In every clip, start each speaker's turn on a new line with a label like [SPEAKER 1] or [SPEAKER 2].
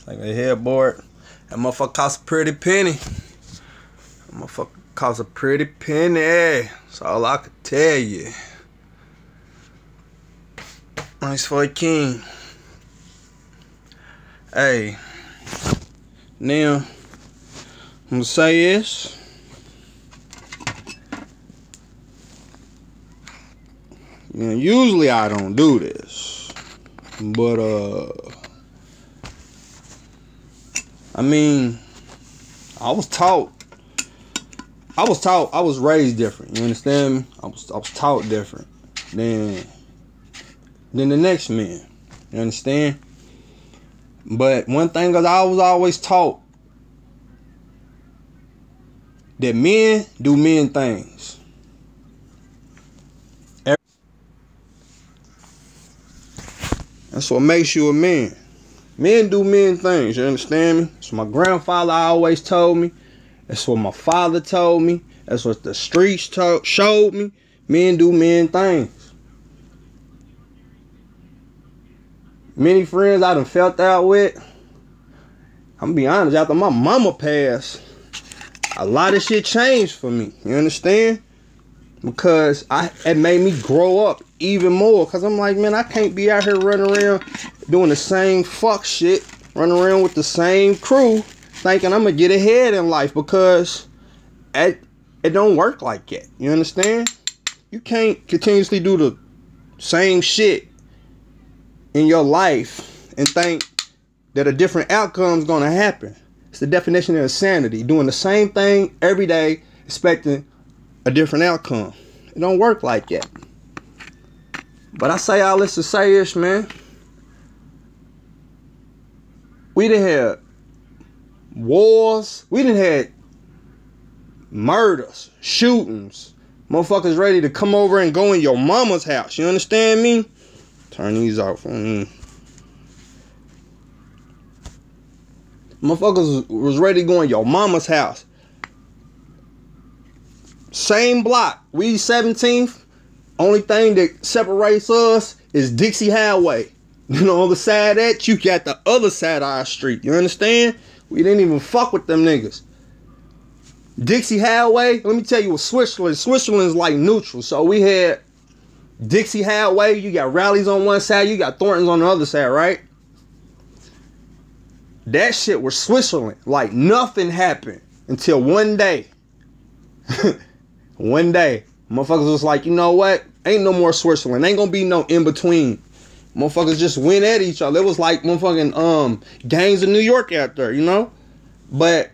[SPEAKER 1] Like a headboard. That motherfucker cost a pretty penny. That motherfucker cost a pretty penny. That's all I could tell you. Nice for a king. Hey. Now, I'm gonna say this. You know, usually I don't do this. But I mean, I was raised different. You understand me? I was taught different than the next man. You understand? But one thing is, I was always taught that men do men things. That's what makes you a man. Men do men things, you understand me? That's what my grandfather always told me. That's what my father told me. That's what the streets showed me. Men do men things. Many friends I done felt that with. I'm gonna be honest, after my mama passed, a lot of shit changed for me. You understand? Because it made me grow up even more. Because I'm like, man, I can't be out here running around doing the same fuck shit. Running around with the same crew. Thinking I'm going to get ahead in life. Because it don't work like that. You understand? You can't continuously do the same shit in your life and think that a different outcome is going to happen. It's the definition of insanity. Doing the same thing every day, expecting a different outcome. It don't work like that. But I say all this to say this, man. We done had wars. We done had murders, shootings. Motherfuckers ready to come over and go in your mama's house. You understand me? Turn these off. Motherfuckers was ready to go in your mama's house. Same block. We 17th. Only thing that separates us is Dixie Highway. You know, on the side of that, you got the other side of our street. You understand? We didn't even fuck with them niggas. Dixie Highway, let me tell you what Switzerland. Switzerland is like neutral. So we had Dixie Highway. You got Rallies on one side. You got Thornton's on the other side, right? That shit was Switzerland. Like nothing happened until one day. One day, motherfuckers was like, you know what? Ain't no more Switzerland. Ain't gonna be no in between. Motherfuckers just went at each other. It was like motherfucking gangs in New York out there, you know? But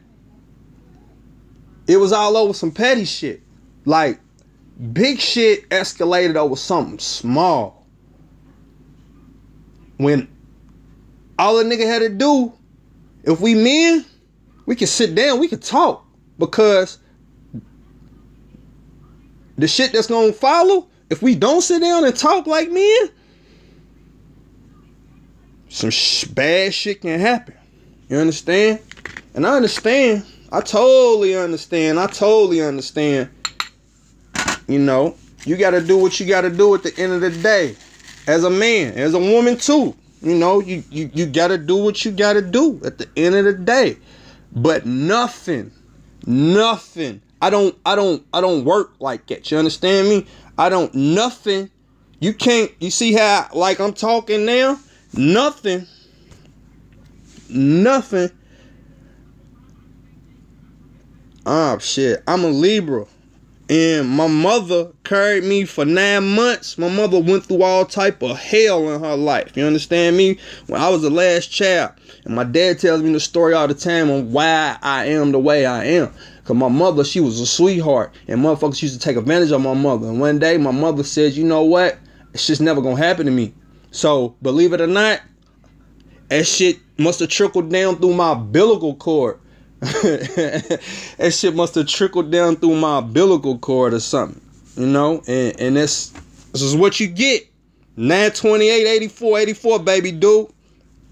[SPEAKER 1] it was all over some petty shit. Like big shit escalated over something small. When all a nigga had to do, if we men, we can sit down, we can talk. Because the shit that's gonna follow, if we don't sit down and talk like men, some bad shit can happen. You understand? And I understand. I totally understand. You know, you gotta do what you gotta do at the end of the day. As a man, as a woman too. You know, you gotta do what you gotta do at the end of the day. But nothing. I don't work like that. You understand me? Nothing. You can't, you see how like I'm talking now? Nothing. Oh shit. I'm a Libra. And my mother carried me for 9 months. My mother went through all type of hell in her life. You understand me? When I was the last child. And my dad tells me the story all the time on why I am the way I am. Because my mother, she was a sweetheart. And motherfuckers used to take advantage of my mother. And one day, my mother said, you know what? It's just never going to happen to me. So, believe it or not, that shit must have trickled down through my umbilical cord. That shit must have trickled down through my umbilical cord or something. You know? And this is what you get. 928, 84, baby, dude.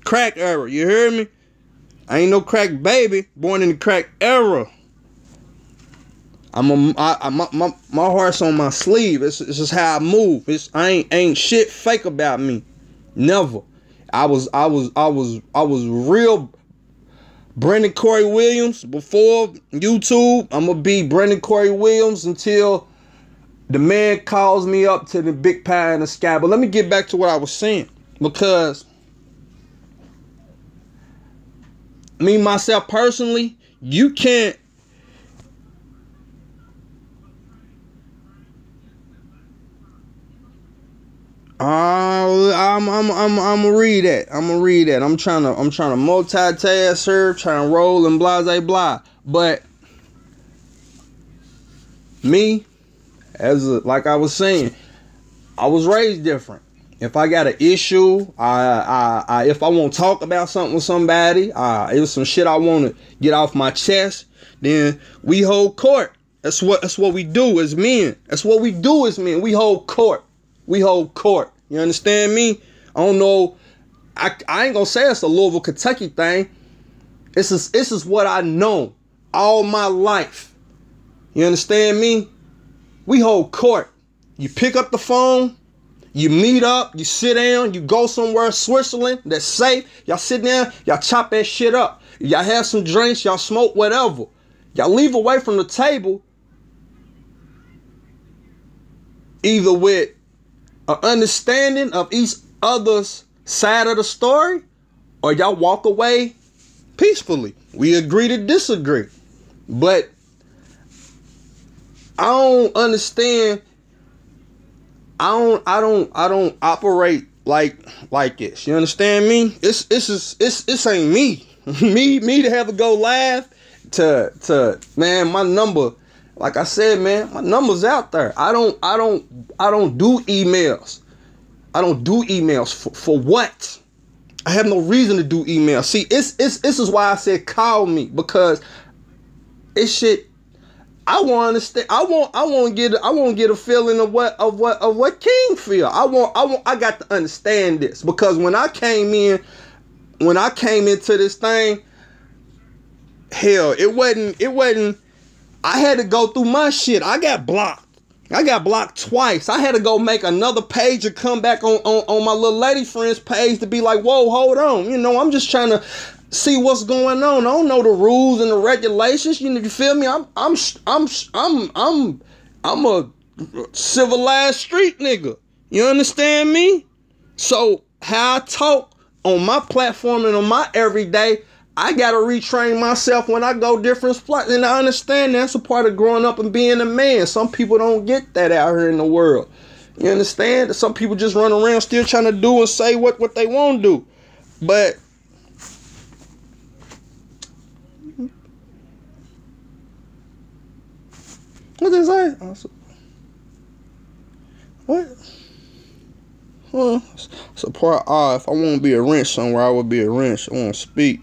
[SPEAKER 1] Crack era, you hear me? I ain't no crack baby, born in the crack era. My heart's on my sleeve. It's just how I move. Ain't shit fake about me. Never. I was real Brendan Corey Williams. Before YouTube, I'm going to be Brendan Corey Williams until the man calls me up to the big pie in the sky. But let me get back to what I was saying. Because me, myself, personally, you can't. I'm gonna read that. I'm gonna read that. I'm trying to multitask, her, trying to roll and blah blah blah. But me, like I was saying, I was raised different. If I got an issue, if I want to talk about something with somebody, it was some shit I want to get off my chest, then we hold court. That's what we do as men. That's what we do as men. We hold court. We hold court. You understand me? I don't know. I ain't gonna say it's a Louisville, Kentucky thing. This is what I know all my life. You understand me? We hold court. You pick up the phone, you meet up, you sit down, you go somewhere, Switzerland, that's safe. Y'all sit down, y'all chop that shit up. Y'all have some drinks, y'all smoke, whatever. Y'all leave away from the table either with an understanding of each other's side of the story, or y'all walk away peacefully. We agree to disagree. But I don't understand. I don't operate like this. You understand me? It's ain't me. me to have to go live to man, my number. Like I said, man, my number's out there. I don't do emails. I don't do emails for what? I have no reason to do emails. See, this is why I said call me, because it's shit. I want to understand. I want to get a feeling of what King feel. I got to understand this, because when I came into this thing, hell, it wasn't. I had to go through my shit. I got blocked. I got blocked twice. I had to go make another page and come back on my little lady friend's page to be like, whoa, hold on. You know, I'm just trying to see what's going on. I don't know the rules and the regulations. You know, you feel me? I'm a civilized street nigga. You understand me? So how I talk on my platform and on my everyday, I gotta retrain myself when I go different spots. And I understand that's a part of growing up and being a man. Some people don't get that out here in the world. You understand? Some people just run around still trying to do and say what they want to do. But what did I say? What? It's a part. If I want to be a wrench somewhere, I would be a wrench. I want to speak.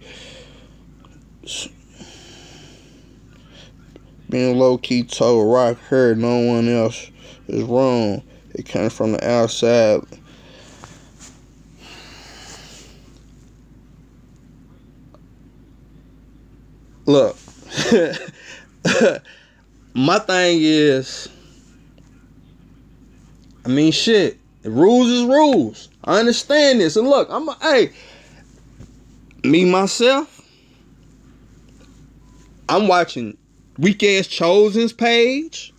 [SPEAKER 1] Being low-key told Rock heard no one else is wrong. It came from the outside. Look, my thing is, I mean, shit. Rules is rules. I understand this. And look, me, myself, I'm watching Weak Ass Chosen's page.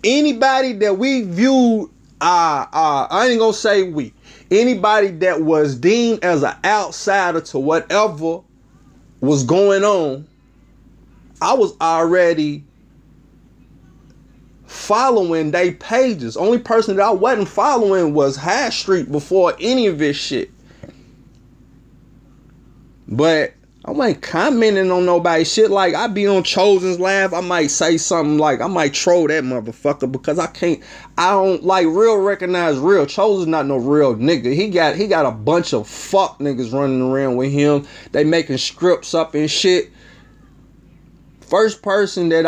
[SPEAKER 1] Anybody that we view, I ain't gonna say we. Anybody that was deemed as an outsider to whatever was going on, I was already following they pages. Only person that I wasn't following was High Street before any of this shit. But I ain't commenting on nobody's shit. Like, I be on Chosen's live, I might say something like, I might troll that motherfucker, because I don't like real recognize real. Chosen's not no real nigga. He got a bunch of fuck niggas running around with him. They making scripts up and shit. First person that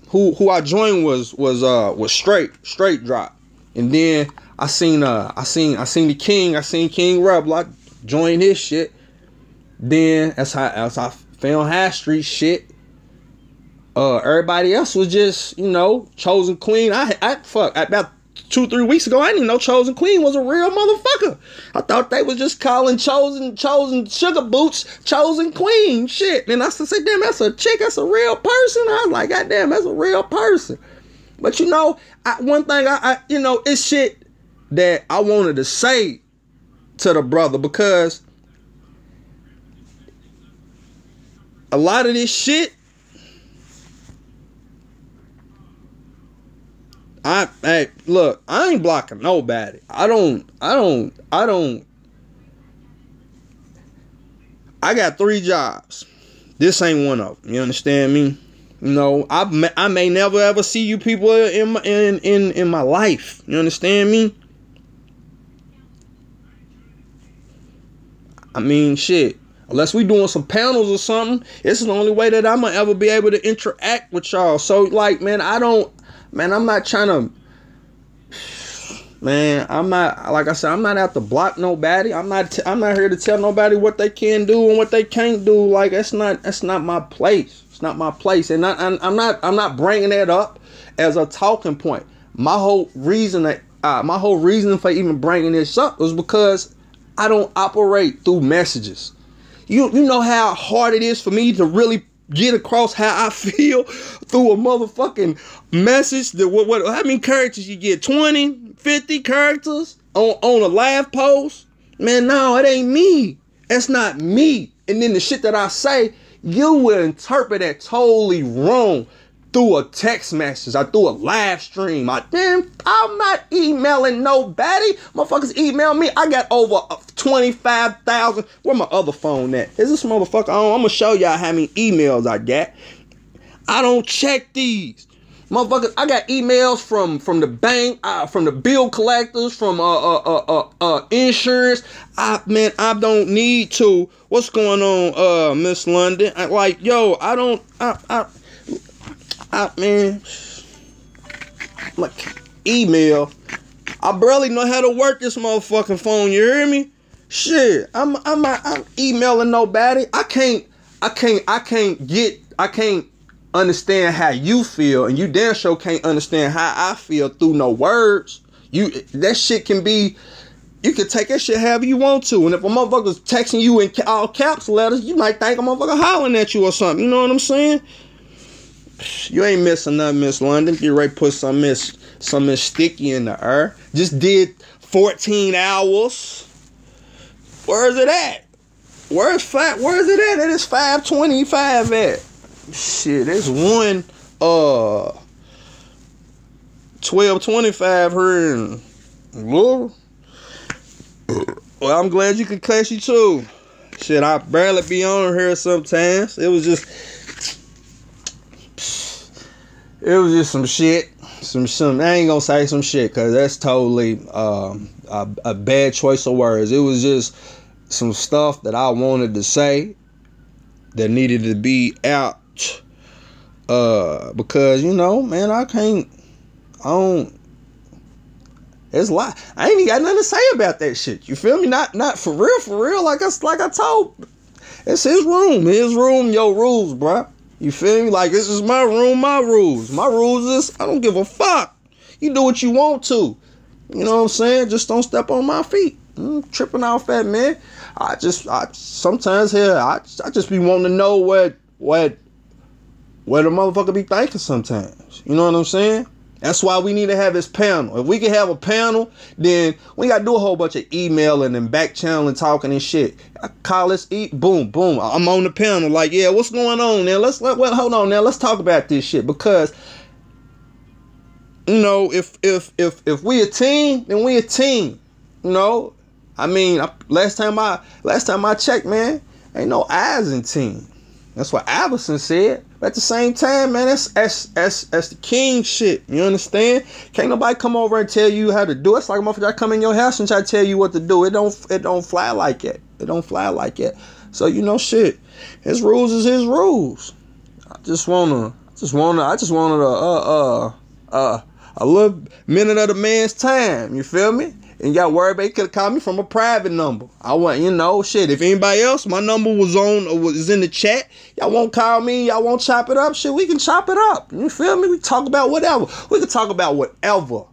[SPEAKER 1] who I joined was straight drop. And then I seen the King, I seen King Rebel. I joined his shit. Then as I found High Street shit. Everybody else was just, you know, Chosen Queen. About 2-3 weeks ago, I didn't even know Chosen Queen was a real motherfucker. I thought they was just calling Chosen Sugar Boots Chosen Queen. Shit. And I said, damn, that's a chick. That's a real person. I was like, God damn, that's a real person. But you know, one thing you know, it's shit that I wanted to say to the brother, because a lot of this shit, look, I ain't blocking nobody. I got 3 jobs. This ain't one of them. You understand me? You know, I may never ever see you people in my life. You understand me? I mean, shit. Unless we doing some panels or something, this is the only way that I'm gonna ever be able to interact with y'all. So, like, man, I'm not trying to, man, I'm not, like I said, I'm not out to block nobody. I'm not here to tell nobody what they can do and what they can't do. Like, that's not my place. It's not my place. And I'm not bringing that up as a talking point. My whole reason for even bringing this up was because I don't operate through messages. You know how hard it is for me to really get across how I feel through a motherfucking message. How many characters you get? 20, 50 characters on a live post? Man, no, it ain't me. That's not me. And then the shit that I say, you will interpret that totally wrong through a text message or through a live stream. I'm not emailing nobody. Motherfuckers email me. I got over 25,000. Where my other phone at? Is this motherfucker on? I'm gonna show y'all how many emails I got. I don't check these. Motherfuckers, I got emails from the bank, from the bill collectors, from insurance. I don't need to. What's going on, Miss London? Man, like, email. I barely know how to work this motherfucking phone. You hear me? Shit, I'm emailing nobody. I can't understand how you feel, and you damn sure can't understand how I feel through no words. That shit can be. You can take that shit however you want to. And if a motherfucker's texting you in all caps letters, you might think a motherfucker hollering at you or something. You know what I'm saying? You ain't missing nothing, Miss London. Get ready to put some sticky in the air. Just did 14 hours. Where is it at? Where is it at? It is 5:25 at. Shit, it's 12:25 here in Louisville. Well, I'm glad you could catch you too. Shit, I barely be on here sometimes. It was just some shit. Some I ain't gonna say some shit because that's totally a bad choice of words. It was just some stuff that I wanted to say that needed to be out. Because, you know, man, it's a lot. I ain't even got nothing to say about that shit. You feel me? Not for real. Like I told, it's his room, your rules, bruh. You feel me? Like, this is my room, my rules. My rules is I don't give a fuck. You do what you want to. You know what I'm saying? Just don't step on my feet. Tripping off that, man. I sometimes here I just be wanting to know what the motherfucker be thinking sometimes. You know what I'm saying? That's why we need to have this panel. If we can have a panel, then we gotta do a whole bunch of emailing and back channeling, talking and shit. I call this boom. I'm on the panel. Like, yeah, what's going on now? Hold on now. Let's talk about this shit, because you know, if we a team, then we a team. You know, I mean, last time I checked, man, ain't no eyes in team. That's what Iverson said. But at the same time, man, that's the king shit. You understand? Can't nobody come over and tell you how to do it. It's like a motherfucker come in your house and try to tell you what to do. It don't fly like that. It don't fly like that. So, you know, shit. His rules is his rules. I just wanted a little minute of the man's time. You feel me? And y'all worried about, he could have called me from a private number. I want, you know, shit. If anybody else, my number was in the chat. Y'all won't call me. Y'all won't chop it up. Shit, we can chop it up. You feel me? We talk about whatever. We can talk about whatever.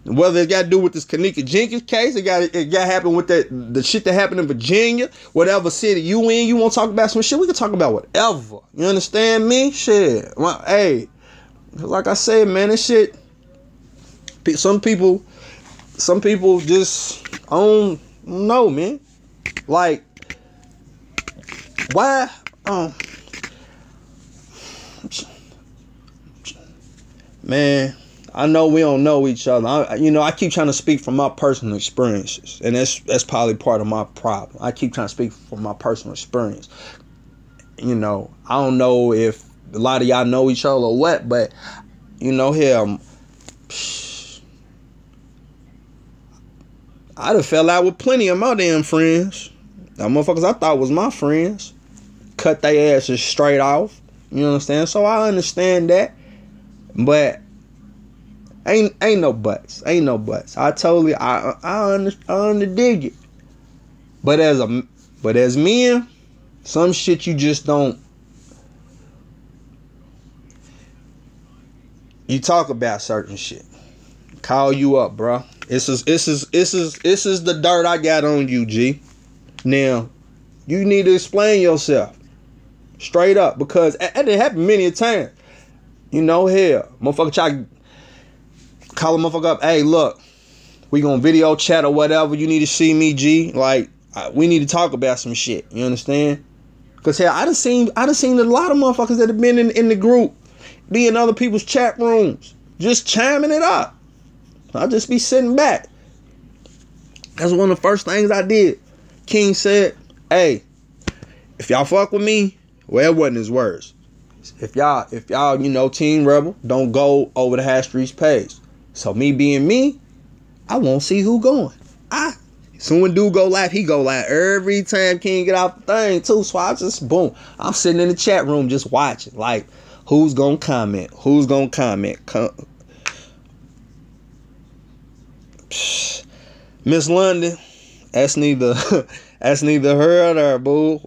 [SPEAKER 1] Whether it got to do with this Kanika Jenkins case, it got happen with the shit that happened in Virginia, whatever city you in, you want to talk about some shit, we can talk about whatever. You understand me? Shit. Well, hey, like I said, man, this shit. Some people just I don't know, man. Like, why? Man, I know we don't know each other. I keep trying to speak from my personal experiences, and that's probably part of my problem. I keep trying to speak from my personal experience. I don't know if a lot of y'all know each other or what, but here, I done fell out with plenty of my damn friends. That motherfuckers I thought was my friends. Cut their asses straight off. You understand? So I understand that. But ain't no buts. Ain't no buts. I dig it. But as men, some shit you just don't. You talk about certain shit. Call you up, bro. This is the dirt I got on you, G. Now, you need to explain yourself. Straight up. Because that didn't happen many a time. Hell, motherfucker try to call a motherfucker up. Hey, look, we gonna video chat or whatever. You need to see me, G. Like, we need to talk about some shit. You understand? Cause hell, I done seen a lot of motherfuckers that have been in the group, be in other people's chat rooms, just chiming it up. I just be sitting back. That's one of the first things I did. King said, "Hey, if y'all fuck with me, well, it wasn't his words. If y'all, Team Rebel, don't go over the Hash Streets page. So me being me, I won't see who going. So when dude go live, he go live every time King get off the thing too. So I just boom. I'm sitting in the chat room just watching. Like, who's gonna comment? Who's gonna comment? Miss London, that's neither her or there, boo.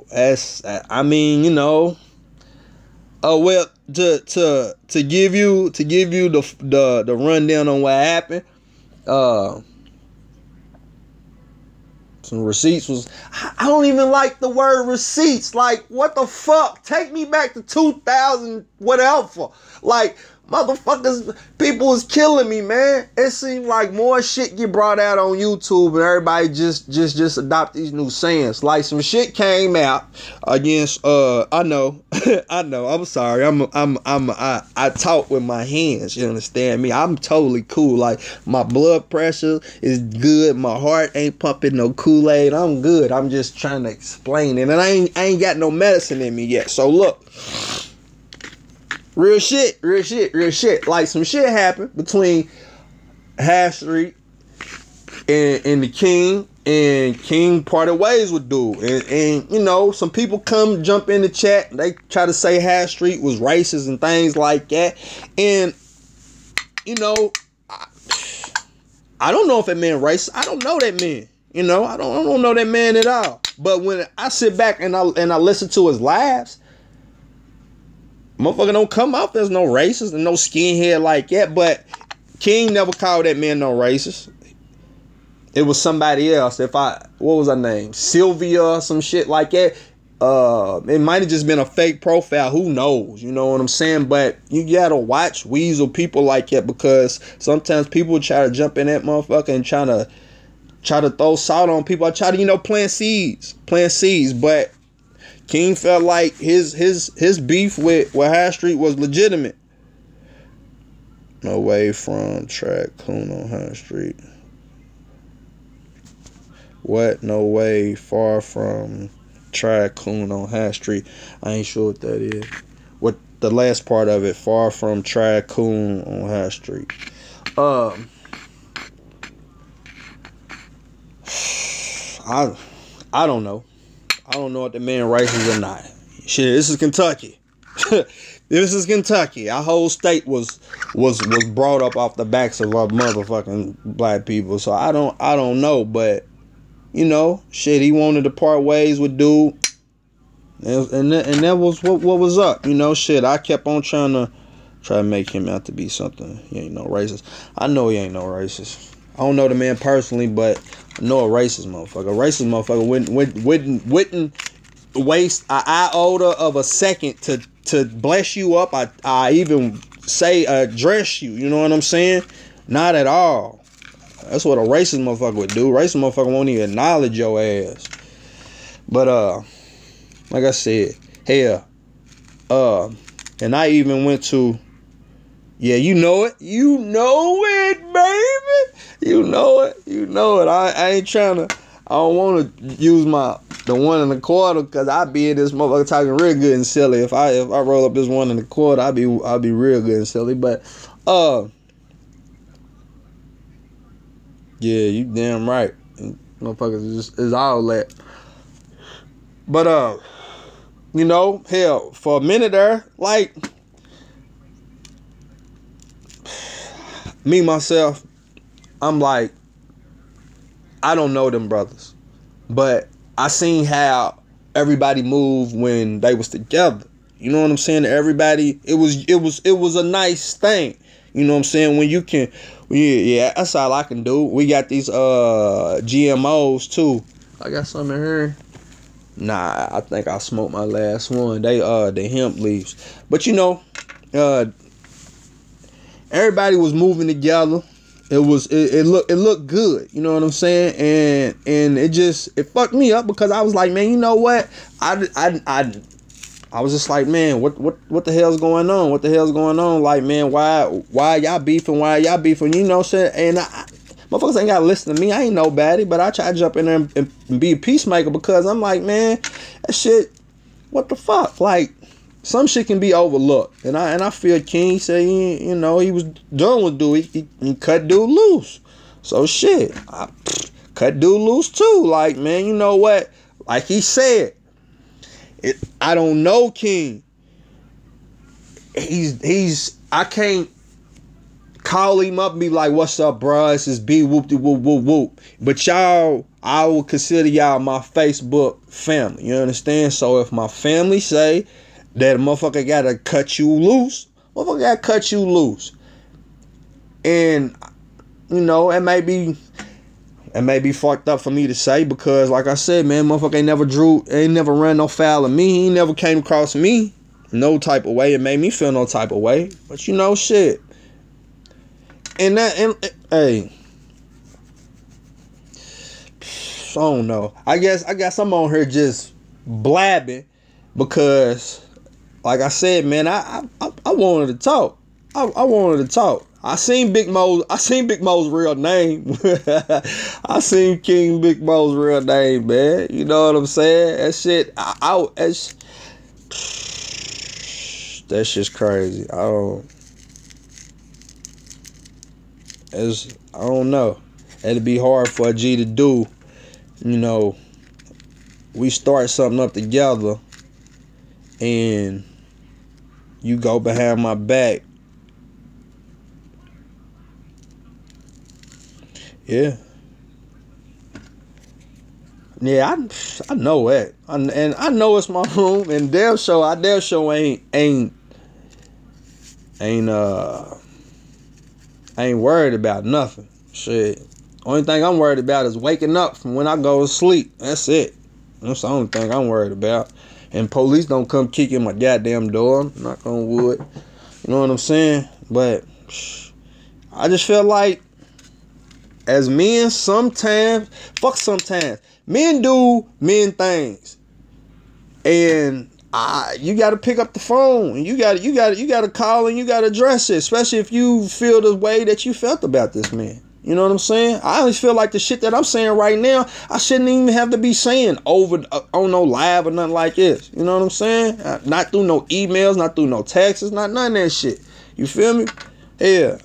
[SPEAKER 1] Well, to give you the rundown on what happened, some receipts was. I don't even like the word receipts. Like, what the fuck? Take me back to 2000, whatever. Like, motherfuckers, people is killing me, man. It seems like more shit get brought out on YouTube and everybody just adopt these new sayings. Like, some shit came out against I know I'm sorry. I talk with my hands, you understand me? I'm totally cool. Like, my blood pressure is good, my heart ain't pumping no Kool-Aid. I'm good. I'm just trying to explain it, and I ain't got no medicine in me yet. So look, real shit. Like, some shit happened between Hash Street and the King, and King parted ways with dude. And some people jump in the chat. They try to say Hash Street was racist and things like that. And, I don't know if that man racist. I don't know that man. I don't know that man at all. But when I sit back and I listen to his lives, motherfucker don't come off as no racist and no skinhead like that. But King never called that man no racist. It was somebody else. What was her name? Sylvia or some shit like that. It might have just been a fake profile. Who knows? You know what I'm saying? But you gotta watch weasel people like that, because sometimes people try to jump in that motherfucker and try to throw salt on people. I try to, plant seeds. But King felt like his beef with High Street was legitimate. No way from track coon on High Street. What? No way far from track coon on High Street. I ain't sure what that is. What the last part of it? Far from track coon on High Street. I don't know. I don't know if the man racist or not. Shit, this is Kentucky. This is Kentucky. Our whole state was brought up off the backs of our motherfucking black people. So I don't know, but shit, he wanted to part ways with dude, and that was what was up. Shit, I kept on trying to make him out to be something. He ain't no racist. I know he ain't no racist. I don't know the man personally, but I know a racist motherfucker. A racist motherfucker wouldn't waste an iota of a second to bless you up. I even say address you. You know what I'm saying? Not at all. That's what a racist motherfucker would do. Racist motherfucker won't even acknowledge your ass. But like I said, hell, and I even went to, yeah, you know it, baby, you know it. I ain't trying to. I don't want to use the 1 1/4 because I be in this motherfucker talking real good and silly. If I roll up this 1 1/4, I'll be real good and silly. But yeah, you damn right. Motherfuckers is all that. But you know, hell, for a minute there, like me myself, I'm like, I don't know them brothers, but I seen how everybody moved when they was together. You know what I'm saying? Everybody, it was a nice thing. You know what I'm saying? When you can, yeah, that's all I can do. We got these GMOs too. I got some in here. Nah, I think I smoked my last one. They the hemp leaves. But you know, everybody was moving together. It looked good. You know what I'm saying? And it fucked me up because I was like, man, you know what? I was just like, man, what the hell's going on? What the hell's going on? Like, man, why y'all beefing? Why y'all beefing? You know, shit. And motherfuckers ain't gotta listen to me. I ain't nobody, but I try to jump in there and be a peacemaker because I'm like, man, that shit, what the fuck? Like, some shit can be overlooked. And I feel King said, you know, he was done with dude. He cut dude loose. So shit, I cut dude loose too. Like, man, you know what? Like he said, I don't know King. I can't call him up and be like, what's up, bruh? This is B, whoop de whoop whoop whoop. But y'all, I would consider y'all my Facebook family. You understand? So if my family say that a motherfucker gotta cut you loose, motherfucker gotta cut you loose. And you know, it may be fucked up for me to say because, like I said, man, motherfucker ain't never ran no foul of me. He never came across me no type of way. It made me feel no type of way. But you know, shit. And hey, I don't know. I guess I'm on here just blabbing because, like I said, man, I wanted to talk. I wanted to talk. I seen Big Mo's real name. I seen King Big Mo's real name, man. You know what I'm saying? That shit, that shit's crazy. I don't know. It'd be hard for a G to do. You know, we start something up together, and you go behind my back. Yeah, I know that, and I know it's my room. And their show ain't worried about nothing. Shit, only thing I'm worried about is waking up from when I go to sleep. That's it. That's the only thing I'm worried about. And police don't come kicking my goddamn door. Knock on wood. You know what I'm saying? But I just feel like, as men, sometimes men do men things, and you got to pick up the phone, and you got to call, and you got to address it, especially if you feel the way that you felt about this man. You know what I'm saying? I always feel like the shit that I'm saying right now, I shouldn't even have to be saying over on no live or nothing like this. You know what I'm saying? Not through no emails, not through no texts, not none of that shit. You feel me? Yeah.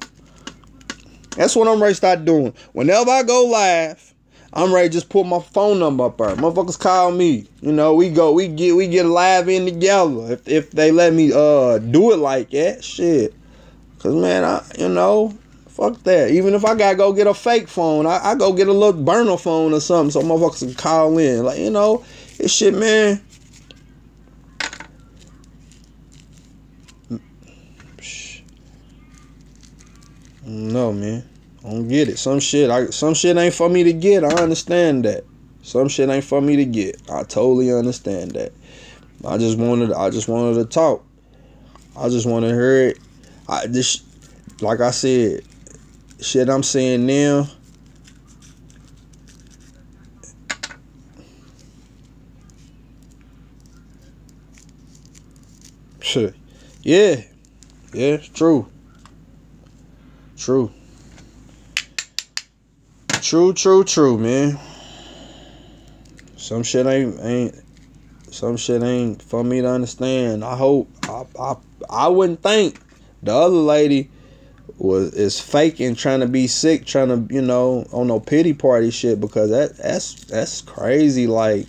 [SPEAKER 1] That's what I'm ready to start doing. Whenever I go live, I'm ready to just put my phone number up there. Motherfuckers call me. You know, we get live in together. If they let me do it like that, shit. Cause man, you know, fuck that. Even if I gotta go get a fake phone, I go get a little burner phone or something so motherfuckers can call in. Like, you know, this shit, man. No, man. I don't get it. Some shit ain't for me to get. I understand that. Some shit ain't for me to get. I totally understand that. I just wanted to talk. I just want to hear it. Like I said, shit I'm saying now. Shit. Yeah. Yeah, true. True, man. Some shit ain't for me to understand. I hope I wouldn't think the other lady is faking, trying to be sick, trying to, on no pity party shit, because that's crazy. Like,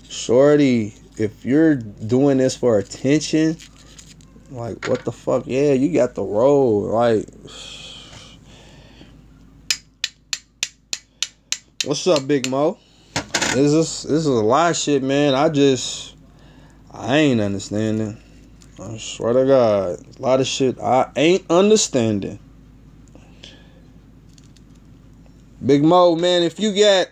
[SPEAKER 1] shorty, if you're doing this for attention, like, what the fuck? Yeah, you got the role. Like, what's up, Big Mo? This is a lot of shit, man. I ain't understanding. I swear to God, a lot of shit I ain't understanding. Big Mo, man, if you got,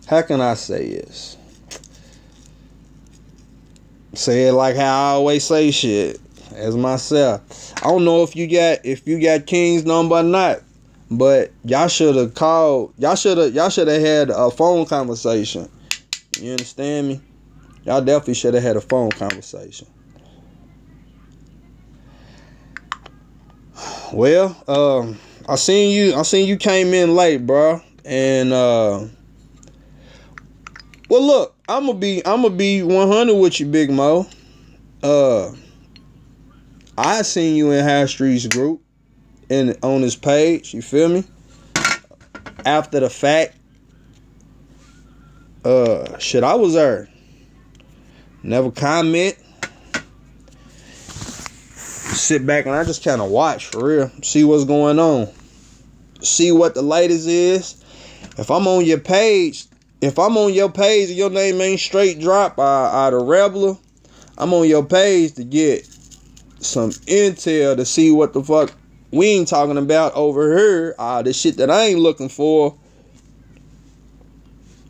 [SPEAKER 1] how can I say this? Say it like how I always say shit, as myself. I don't know if you got King's number or not, but y'all should have called. Y'all should have had a phone conversation. You understand me? Y'all definitely should have had a phone conversation. Well, I seen you came in late, bro, and well, look, I'm gonna be 100 with you, Big Mo. I seen you in High Streets group and on his page. You feel me? After the fact, shit, I was there. Never comment. Sit back and I just kind of watch, for real. See what's going on. See what the latest is. If I'm on your page and your name ain't straight drop out of Rebel, I'm on your page to get some intel to see what the fuck we ain't talking about over here. The shit that I ain't looking for.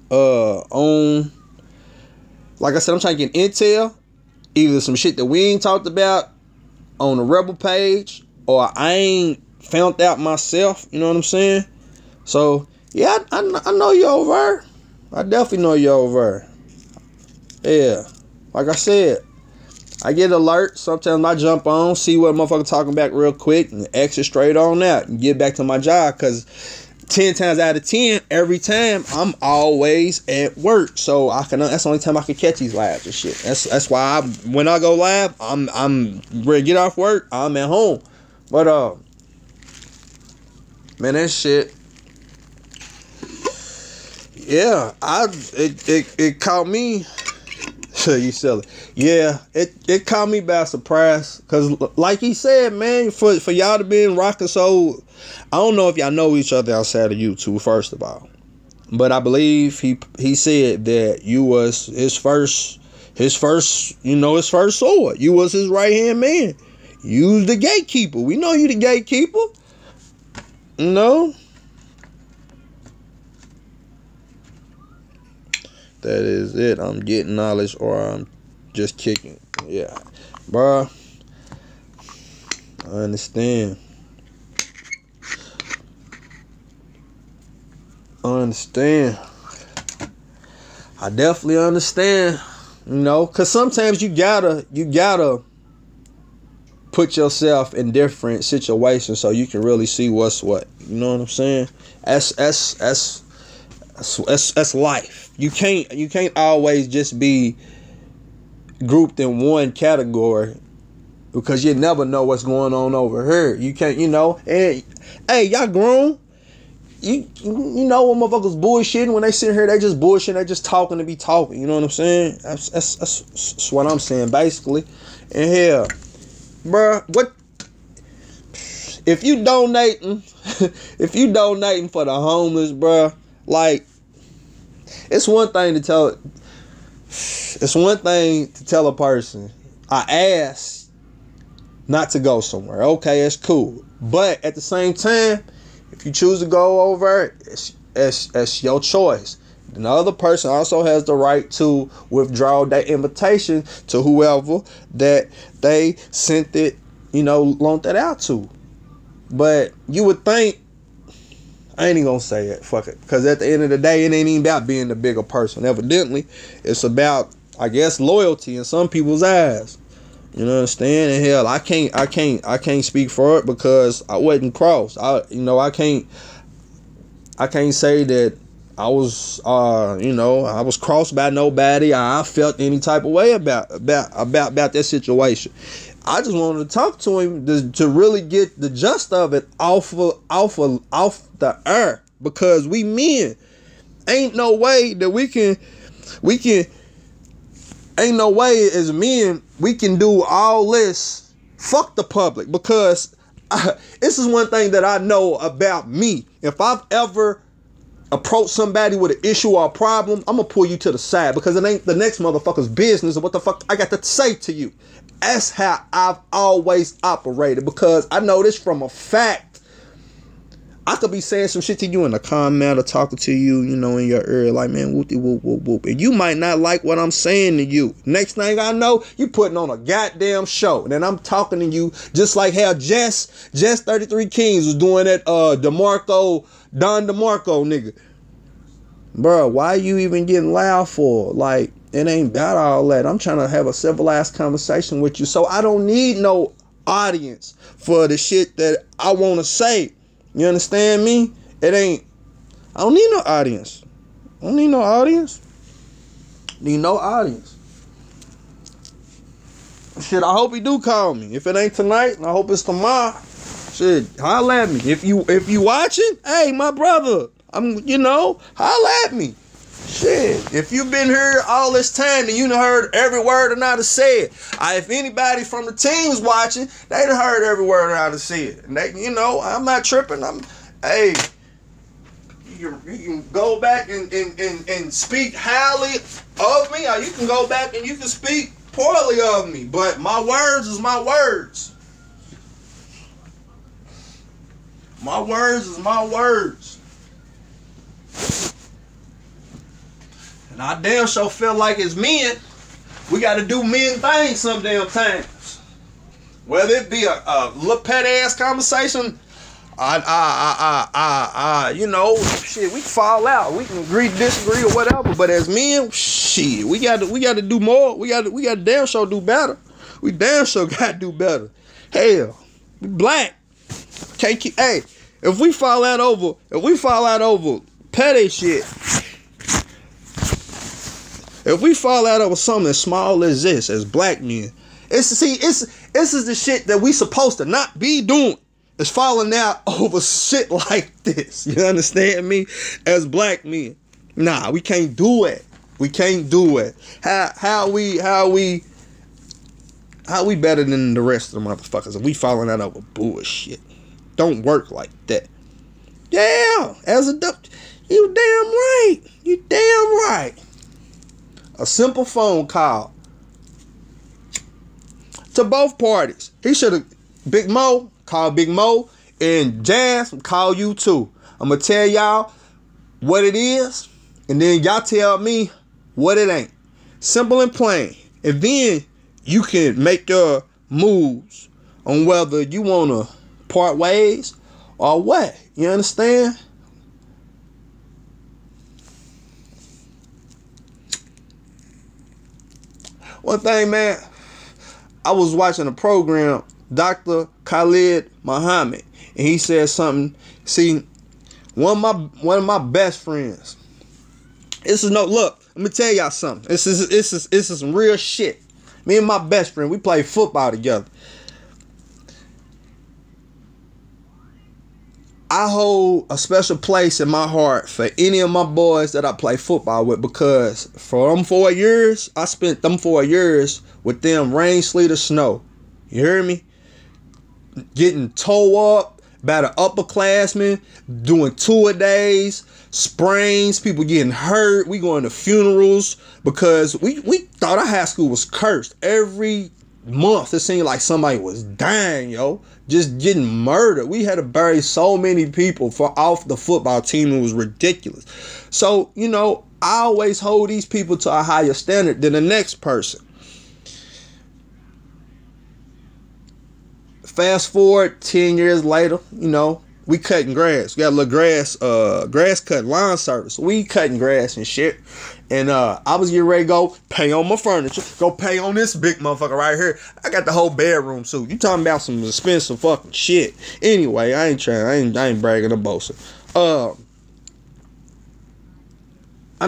[SPEAKER 1] On, like I said, I'm trying to get intel. Either some shit that we ain't talked about on the Rebel page, or I ain't found out myself. You know what I'm saying? So yeah, I know you over there. I definitely know you over there. Yeah, like I said, I get alert. Sometimes I jump on, see what motherfucker talking back real quick, and exit straight on out and get back to my job. Cause 10 times out of 10, every time I'm always at work. So that's the only time I can catch these lives and shit. That's why when I go live, I'm ready to get off work. I'm at home. But man, that shit. Yeah, it caught me. You sell it. Yeah, it caught me by surprise. Cause like he said, man, for y'all to be in rockin' so, I don't know if y'all know each other outside of YouTube, first of all. But I believe he said that you was his first sword. You was his right hand man. You was the gatekeeper. We know you the gatekeeper. No. That is it. I'm getting knowledge or I'm just kicking. Yeah. Bruh. I understand. I definitely understand. Cause sometimes you gotta put yourself in different situations so you can really see what's what. You know what I'm saying? That's life. You can't always just be grouped in one category, because you never know what's going on over here. You can't, and hey, y'all grown. You know when motherfuckers bullshitting, when they sit here, they just bullshitting, they just talking to be talking. You know what I'm saying? That's what I'm saying, basically. And hell, bruh, what if you donating? If you donating for the homeless, bruh, like, it's one thing to tell a person, I asked not to go somewhere. Okay, it's cool. But at the same time, if you choose to go over, it's your choice. And the other person also has the right to withdraw that invitation to whoever that they sent it, loaned that out to. But you would think, I ain't even gonna say it, fuck it. Because at the end of the day, it ain't even about being the bigger person. Evidently, it's about, I guess, loyalty in some people's eyes. You know what I'm saying? And hell, I can't speak for it because I wasn't crossed. I can't say that I was, I was crossed by nobody. I felt any type of way about that situation. I just wanted to talk to him to really get the gist of it off the air, because we men, ain't no way that we can ain't no way as men we can do all this. Fuck the public, because this is one thing that I know about me. If I've ever approached somebody with an issue or a problem, I'm gonna pull you to the side, because it ain't the next motherfucker's business of what the fuck I got to say to you. That's how I've always operated, because I know this from a fact. I could be saying some shit to you in a calm manner, talking to you, in your ear, like, man, whoopty whoop whoop whoop. And you might not like what I'm saying to you. Next thing I know, you putting on a goddamn show. And then I'm talking to you just like how Jess 33 Kings was doing that Don DeMarco nigga. Bro, why you even getting loud for? Like, it ain't about all that. I'm trying to have a civilized conversation with you. So I don't need no audience for the shit that I want to say. You understand me? I don't need no audience. I don't need no audience. Need no audience. Shit, I hope he do call me. If it ain't tonight, I hope it's tomorrow. Shit, holla at me. If you watching, hey, my brother, holla at me. Shit, if you've been here all this time, then you done heard every word that I done said. If anybody from the team's watching, they done heard every word that I done said. And they, I'm not tripping. Hey, you can go back and speak highly of me, or you can go back and you can speak poorly of me. But my words is my words. My words is my words. And I damn sure feel like as men, we got to do men things some damn times. Whether it be a little pet ass conversation, shit, we can fall out, we can agree, disagree, or whatever. But as men, shit, we got to do more. We got to damn sure do better. We damn sure got to do better. Hell, we black. Can't keep. Hey, if we fall out over petty shit. If we fall out over something as small as this, as black men, this is the shit that we supposed to not be doing. It's falling out over shit like this. You understand me? As black men, nah, we can't do it. We can't do it. How we better than the rest of the motherfuckers if we falling out over bullshit? Don't work like that. Yeah, you damn right. You damn right. A simple phone call to both parties. He should have, Big Mo, call Big Mo, and Jazz call you too. I'm going to tell y'all what it is, and then y'all tell me what it ain't. Simple and plain. And then you can make your moves on whether you want to part ways or what. You understand? One thing, man, I was watching a program, Dr. Khalid Muhammad, and he said something. See, one of my best friends. Look, let me tell y'all something. This is some real shit. Me and my best friend, we played football together. I hold a special place in my heart for any of my boys that I play football with, because for them 4 years, I spent them 4 years with them, rain, sleet, or snow. You hear me? Getting towed up by the upperclassmen, doing tour-a-days, sprains, people getting hurt. We going to funerals because we thought our high school was cursed. Every months, it seemed like somebody was dying, yo. Just getting murdered. We had to bury so many people for off the football team. It was ridiculous. So, you know, I always hold these people to a higher standard than the next person. Fast forward 10 years later, you know, we cutting grass. We got a little grass cutting lawn service. We cutting grass and shit. And I was getting ready to go pay on my furniture. Go pay on this big motherfucker right here. I got the whole bedroom suit. You talking about some expensive fucking shit. Anyway, I ain't bragging or boasting. I'm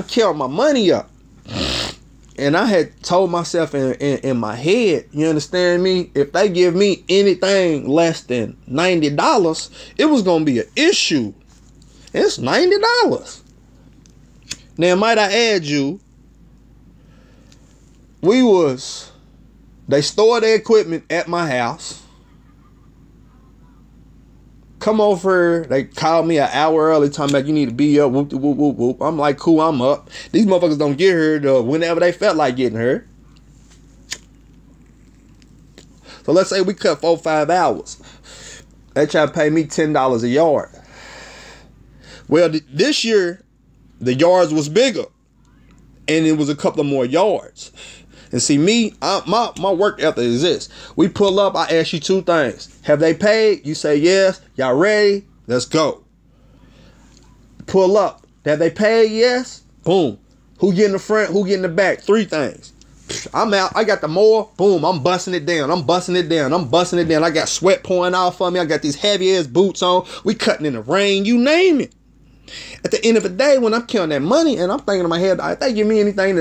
[SPEAKER 1] counting my money up. And I had told myself in my head, you understand me? If they give me anything less than $90, it was going to be an issue. It's $90. Now, might I add you, they stored their equipment at my house. Come over, they called me an hour early, talking about you need to be up, whoop, whoop, whoop, whoop. I'm like, cool, I'm up. These motherfuckers don't get here whenever they felt like getting here. So let's say we cut 4 or 5 hours. They try to pay me $10 a yard. Well, this year, the yards was bigger. And it was a couple of more yards. And see, me, my work ethic is this. We pull up, I ask you 2 things. Have they paid? You say yes. Y'all ready? Let's go. Pull up. Have they paid? Yes. Boom. Who get in the front? Who get in the back? 3 things. I'm out. I got the mower. Boom. I'm busting it down. I'm busting it down. I'm busting it down. I got sweat pouring off of me. I got these heavy ass boots on. We cutting in the rain. You name it. At the end of the day, when I'm counting that money and I'm thinking in my head, if they give me anything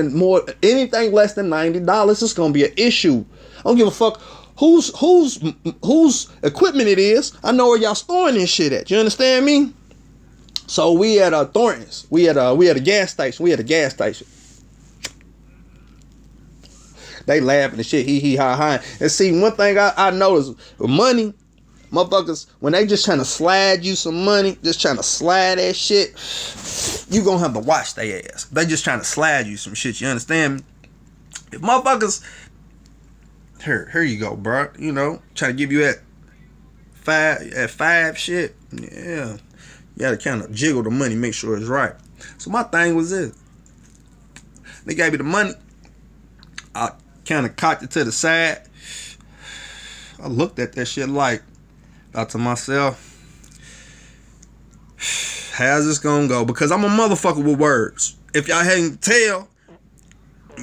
[SPEAKER 1] less than $90, it's gonna be an issue. I don't give a fuck whose equipment it is. I know where y'all storing this shit at. You understand me? So we at Thornton's. We at a gas station. They laughing and shit. Hee ha ha. And see, one thing I noticed with money. Motherfuckers, when they just trying to slide you some money, just trying to slide that shit, you gonna have to watch their ass. They just trying to slide you some shit, you understand me? If motherfuckers, here you go, bro. You know, trying to give you at five shit, yeah. You gotta kind of jiggle the money, make sure it's right. So my thing was this. They gave me the money. I kind of cocked it to the side. I looked at that shit like, thought to myself, how's this gonna go? Because I'm a motherfucker with words. If y'all hadn't tell,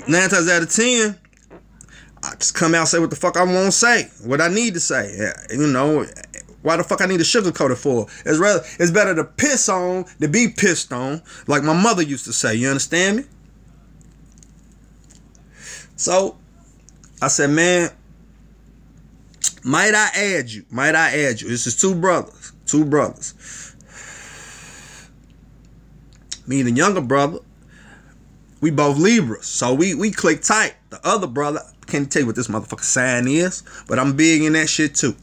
[SPEAKER 1] 9 times out of 10, I just come out and say what the fuck I want to say, what I need to say. Yeah, you know, why the fuck I need to sugarcoat it for? It's better to piss on than be pissed on, like my mother used to say. You understand me? So I said, man, might I add you? This is 2 brothers. Me and the younger brother, we both Libras. So we click tight. The other brother, can't tell you what this motherfucker sign is, but I'm big in that shit too.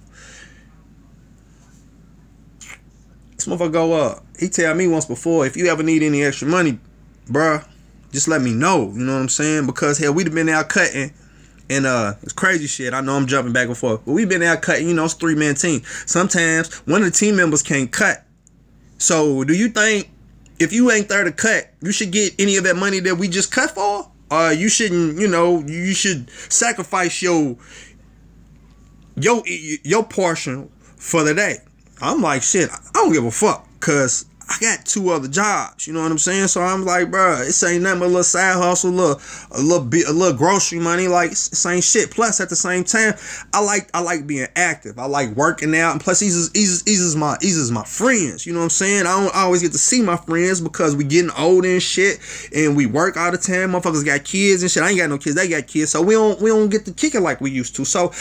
[SPEAKER 1] This motherfucker go up. He tell me once before, if you ever need any extra money, bruh, just let me know. You know what I'm saying? Because hell, we'd have been out cutting. And it's crazy shit. I know I'm jumping back and forth, but we've been out cutting. You know, it's a 3-man team. Sometimes one of the team members can't cut. So do you think if you ain't there to cut, you should get any of that money that we just cut for? Or you shouldn't? You know, you should sacrifice your portion for the day. I'm like, shit, I don't give a fuck, cause I got 2 other jobs, you know what I'm saying? So I'm like, bro, this ain't nothing but a little side hustle, a little grocery money. Like, it's ain't shit. Plus, at the same time, I like being active. I like working out, and plus, these is my friends. You know what I'm saying? I don't always get to see my friends because we getting old and shit, and we work all the time. Motherfuckers got kids and shit. I ain't got no kids. They got kids, so we don't get to kick it like we used to. So,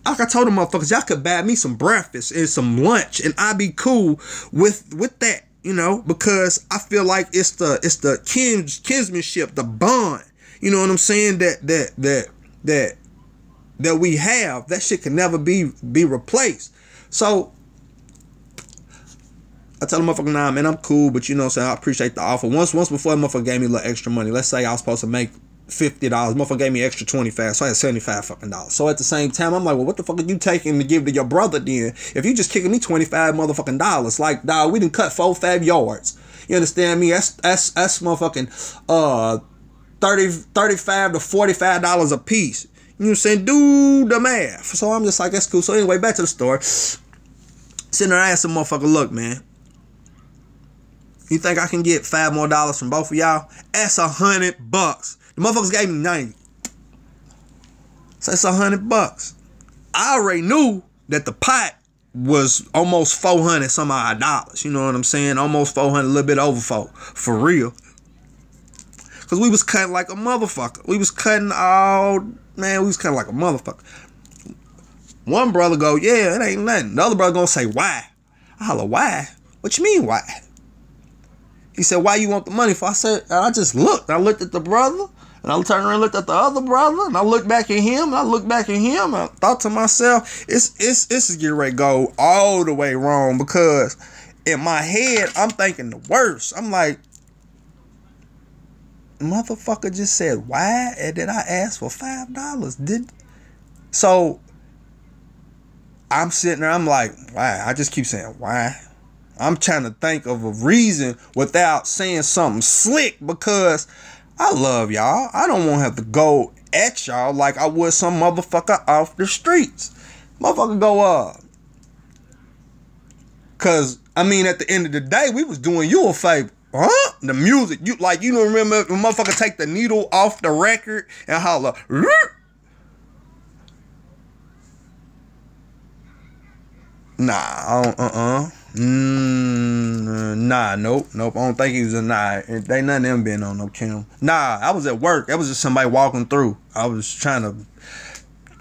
[SPEAKER 1] like I told them motherfuckers, y'all could buy me some breakfast and some lunch, and I'd be cool with that. You know, because I feel like it's the kinsmanship, the bond. You know what I'm saying? That we have. That shit can never be replaced. So I tell the motherfucker, nah, man, I'm cool, but you know what I'm saying, I appreciate the offer. Once before the motherfucker gave me a little extra money. Let's say I was supposed to make $50. Motherfucker gave me extra 25, so I had $75 fucking dollars. So at the same time, I'm like, well, what the fuck are you taking to give to your brother then? If you just kicking me 25 motherfucking dollars, like, dog, we done cut 4-5 yards. You understand me? That's motherfucking 35 to $45 a piece. You know what I'm saying? Do the math. So I'm just like, that's cool. So anyway, back to the story. Sitting there, I asked the motherfucker, look, man, you think I can get $5 more from both of y'all? That's $100. The motherfuckers gave me 90. So it's $100. I already knew that the pot was almost 400 some odd dollars. You know what I'm saying? Almost 400, a little bit over 4. For real. Because we was cutting like a motherfucker. We was cutting all, man, we was cutting like a motherfucker. One brother go, yeah, it ain't nothing. The other brother gonna say, why? I holler, why? What you mean, why? He said, why you want the money for? I said, I just looked. I looked at the brother, and I turned around and looked at the other brother, and I looked back at him, and I looked back at him, and I thought to myself, it's getting ready to go all the way wrong, because in my head, I'm thinking the worst. I'm like, motherfucker just said, why? And then I asked for $5. So I'm sitting there, I'm like, why? I just keep saying, why? I'm trying to think of a reason without saying something slick, because I love y'all. I don't want to have to go at y'all like I would some motherfucker off the streets. Motherfucker go, cause I mean, at the end of the day, we was doing you a favor. Huh? The music, you don't remember when motherfucker take the needle off the record and holler, nah, nah, nope. I don't think he was a nah. It ain't nothing them being on no camera. Nah, I was at work. That was just somebody walking through. I was trying to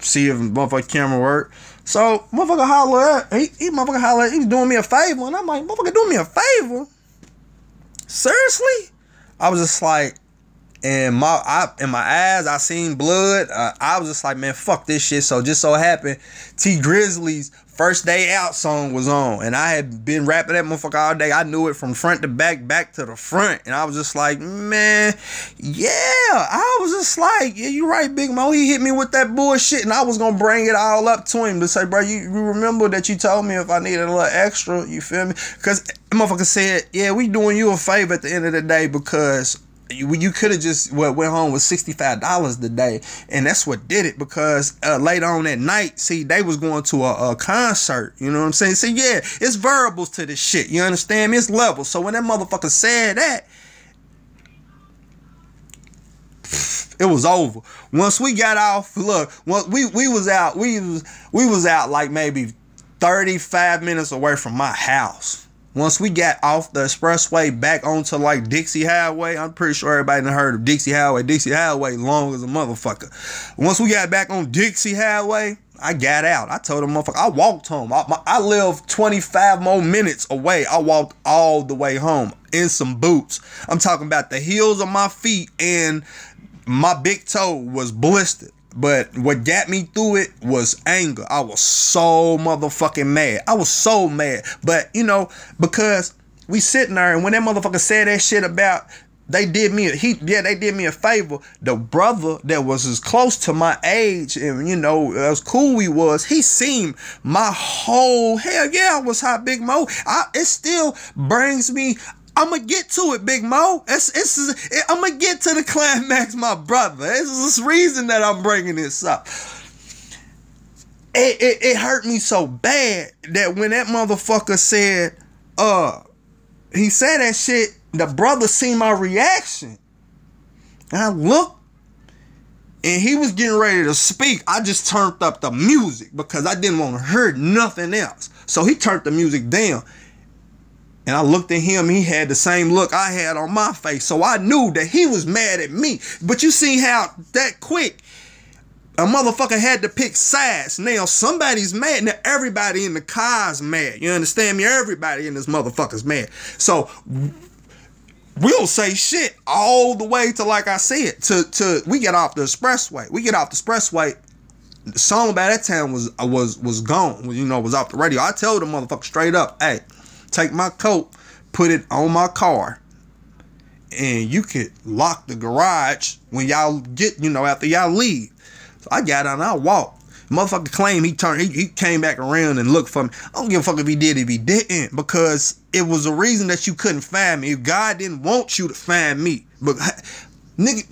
[SPEAKER 1] see if motherfucker camera worked. So motherfucker holler at, he motherfucker holler at, he was doing me a favor, and I'm like, motherfucker doing me a favor? Seriously? I was just like, in my eyes, I seen blood. I was just like, man, fuck this shit. So just so happened, T Grizzly's First Day Out song was on, and I had been rapping that motherfucker all day. I knew it from front to back to the front, and I was just like, man, yeah. I was just like, yeah, you right, Big Mo. He hit me with that bullshit, and I was gonna bring it all up to him to say, bro, you remember that you told me if I needed a little extra, you feel me? Because the motherfucker said, yeah, we doing you a favor at the end of the day, because you could have just went home with $65 today, and that's what did it. Because later on that night, see, they was going to a concert. You know what I'm saying? See, yeah, it's variables to this shit. You understand me? It's levels. So when that motherfucker said that, it was over. Once we got off, look, once we was out, we was out like maybe 35 minutes away from my house. Once we got off the expressway back onto like Dixie Highway, I'm pretty sure everybody done heard of Dixie Highway. Dixie Highway long as a motherfucker. Once we got back on Dixie Highway, I got out. I told them motherfucker, I walked home. I lived 25 more minutes away. I walked all the way home in some boots. I'm talking about the heels of my feet, and my big toe was blistered. But what got me through it was anger. I was so motherfucking mad. I was so mad. But, you know, because we sitting there, and when that motherfucker said that shit about, they did me a favor. The brother that was as close to my age, and, you know, as cool he was, he seen my whole, hell yeah, I was hot, Big Mo. It still brings me, I'm going to get to it, Big Mo. I'm going to get to the climax, my brother. This is the reason that I'm bringing this up. It hurt me so bad that when that motherfucker said, he said that shit, the brother seen my reaction. And I looked, and he was getting ready to speak. I just turned up the music because I didn't want to hear nothing else. So he turned the music down. And I looked at him, he had the same look I had on my face. So I knew that he was mad at me. But you see how that quick a motherfucker had to pick sides. Now somebody's mad. Now everybody in the car's mad. You understand me? Everybody in this motherfucker's mad. So we'll say shit all the way to, like I said, to we get off the expressway. We get off the expressway. The song by that time was gone. You know, was off the radio. I told the motherfucker straight up, hey, take my coat, put it on my car, and you could lock the garage when y'all get, after y'all leave. So I got out and I walked. Motherfucker claimed he came back around and looked for me. I don't give a fuck if he did, if he didn't, because it was a reason that you couldn't find me. If God didn't want you to find me, but nigga,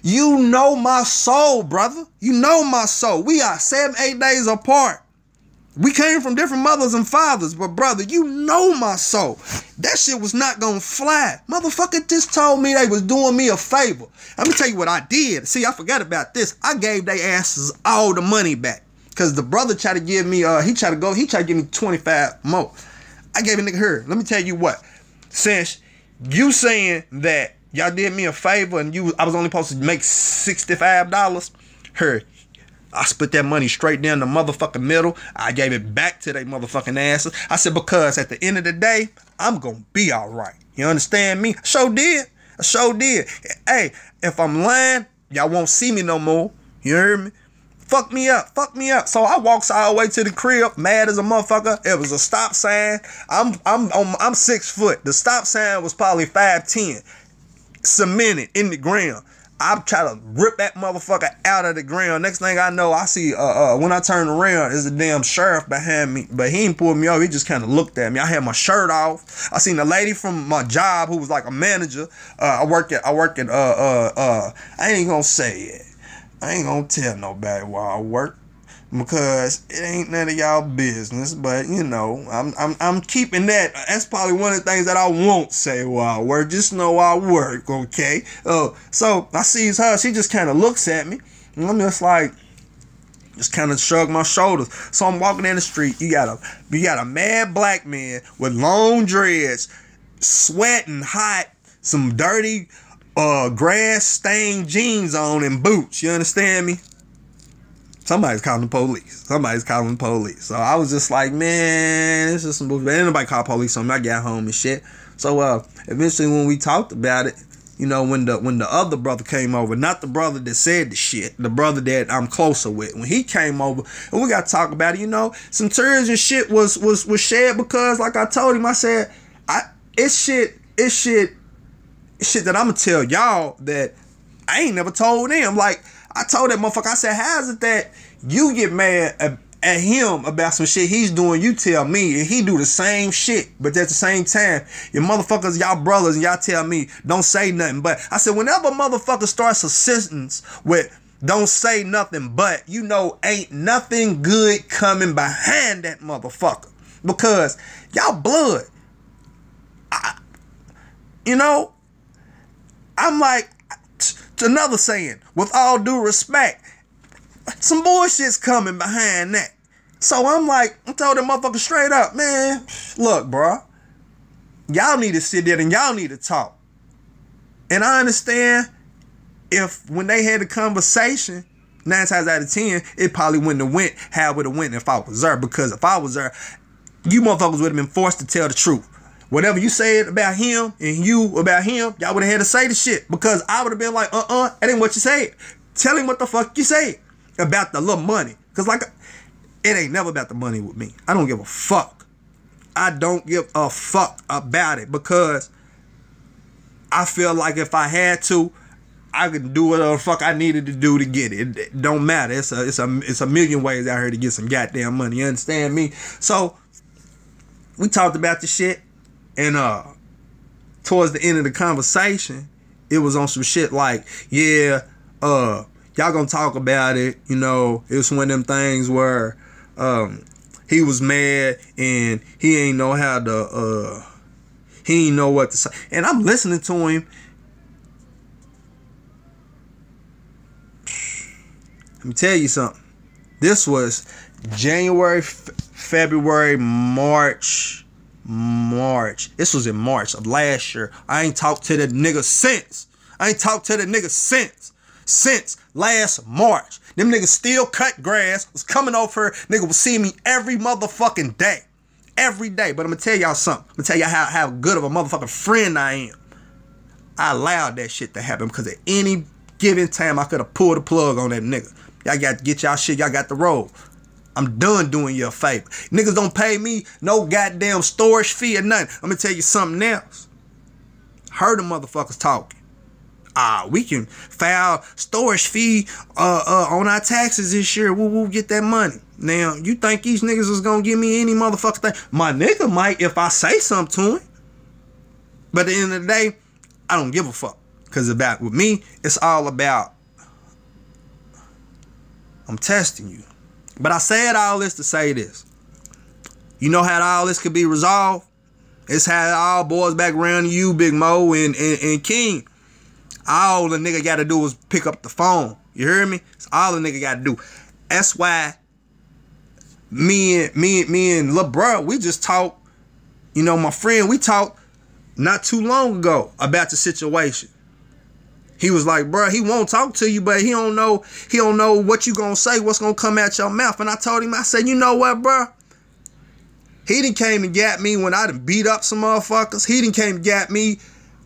[SPEAKER 1] you know my soul, brother. You know my soul. We are 7-8 days apart. We came from different mothers and fathers, but brother, you know my soul. That shit was not gonna fly. Motherfucker just told me they was doing me a favor. Let me tell you what I did. See, I forgot about this. I gave they asses all the money back. Cause the brother tried to give me, he tried to give me 25 more. I gave a nigga her. Let me tell you what. Since you saying that y'all did me a favor and I was only supposed to make $65, her. I split that money straight down the motherfucking middle. I gave it back to they motherfucking asses. I said, because at the end of the day, I'm gonna be all right. You understand me? I sure did. Hey, if I'm lying, y'all won't see me no more. You heard me? Fuck me up. So I walks all the way to the crib, mad as a motherfucker. It was a stop sign. I'm 6 foot. The stop sign was probably 5'10", cemented in the ground. I try to rip that motherfucker out of the ground. Next thing I know, I see, when I turn around, there's a damn sheriff behind me. But he ain't pulled me over. He just kind of looked at me. I had my shirt off. I seen the lady from my job who was like a manager. I work at, I ain't gonna say it. I ain't gonna tell nobody where I work, because it ain't none of y'all business. But I'm keeping that. That's probably one of the things that I won't say while I work. Just know I work, okay? So I sees her. She just kind of looks at me, and I'm just like, just kind of shrug my shoulders. So I'm walking down the street. You got a mad black man with long dreads, sweating hot, some dirty grass stained jeans on and boots. You understand me? Somebody's calling the police. So I was just like, man, this is some bullshit. Ain't nobody called police on me. I got home and shit. So eventually when we talked about it, when the other brother came over, not the brother that said the shit, the brother that I'm closer with, when he came over and we got to talk about it, some tears and shit was shed, because like I told him, I said, it's shit that I'm gonna tell y'all that I ain't never told them. Like, I told that motherfucker, I said, how is it that you get mad at him about some shit he's doing, you tell me, and he do the same shit, but at the same time, your motherfuckers, y'all brothers, and y'all tell me, don't say nothing but. I said, whenever a motherfucker starts a sentence with don't say nothing but, ain't nothing good coming behind that motherfucker, because y'all blood. I'm like, another saying, with all due respect, some bullshit's coming behind that. So I'm told that motherfucker straight up, man, look, bro, y'all need to sit there and y'all need to talk. And I understand if when they had a conversation, 9 times out of 10, it probably wouldn't have went how it would have went if I was there. Because if I was there, you motherfuckers would have been forced to tell the truth. Whatever you said about him and you about him, y'all would have had to say the shit, because I would have been like, that ain't what you said. Tell him what the fuck you said about the little money. Because it ain't never about the money with me. I don't give a fuck. I don't give a fuck about it, because I feel like if I had to, I could do whatever the fuck I needed to do to get it. It don't matter. It's a million ways out here to get some goddamn money. You understand me? So we talked about the shit. And towards the end of the conversation, it was on some shit like, yeah, y'all gonna talk about it. It was one of them things where he was mad and he ain't know how to, he ain't know what to say. And I'm listening to him. Let me tell you something. This was January, February, March. This was in March of last year. I ain't talked to the nigga since last March. Them niggas still cut grass, was coming over, nigga was seeing me every motherfucking day. Every day. But I'm gonna tell y'all something. I'm gonna tell y'all how good of a motherfucking friend I am. I allowed that shit to happen, because at any given time I could have pulled the plug on that nigga. Y'all got to get y'all shit, y'all got the roll. I'm done doing you a favor. Niggas don't pay me no goddamn storage fee or nothing. I'm gonna tell you something else. heard the motherfuckers talking. We can file storage fee on our taxes this year. We'll get that money. Now, you think these niggas is gonna give me any motherfucking thing? My nigga might if I say something to him. But at the end of the day, I don't give a fuck. Because with me, it's all about I'm testing you. But I said all this to say this. You know how all this could be resolved? It's how it all boils back around to you, Big Mo and King. All the nigga got to do is pick up the phone. You hear me? It's all the nigga got to do. That's why me and lil' bro, we just talked. You know, my friend, we talked not too long ago about the situation. He was like, bro, he won't talk to you, but he don't know what you gonna say, what's gonna come out your mouth. And I told him, I said, you know what, bro? He done came and got me when I done beat up some motherfuckers. He done came and got me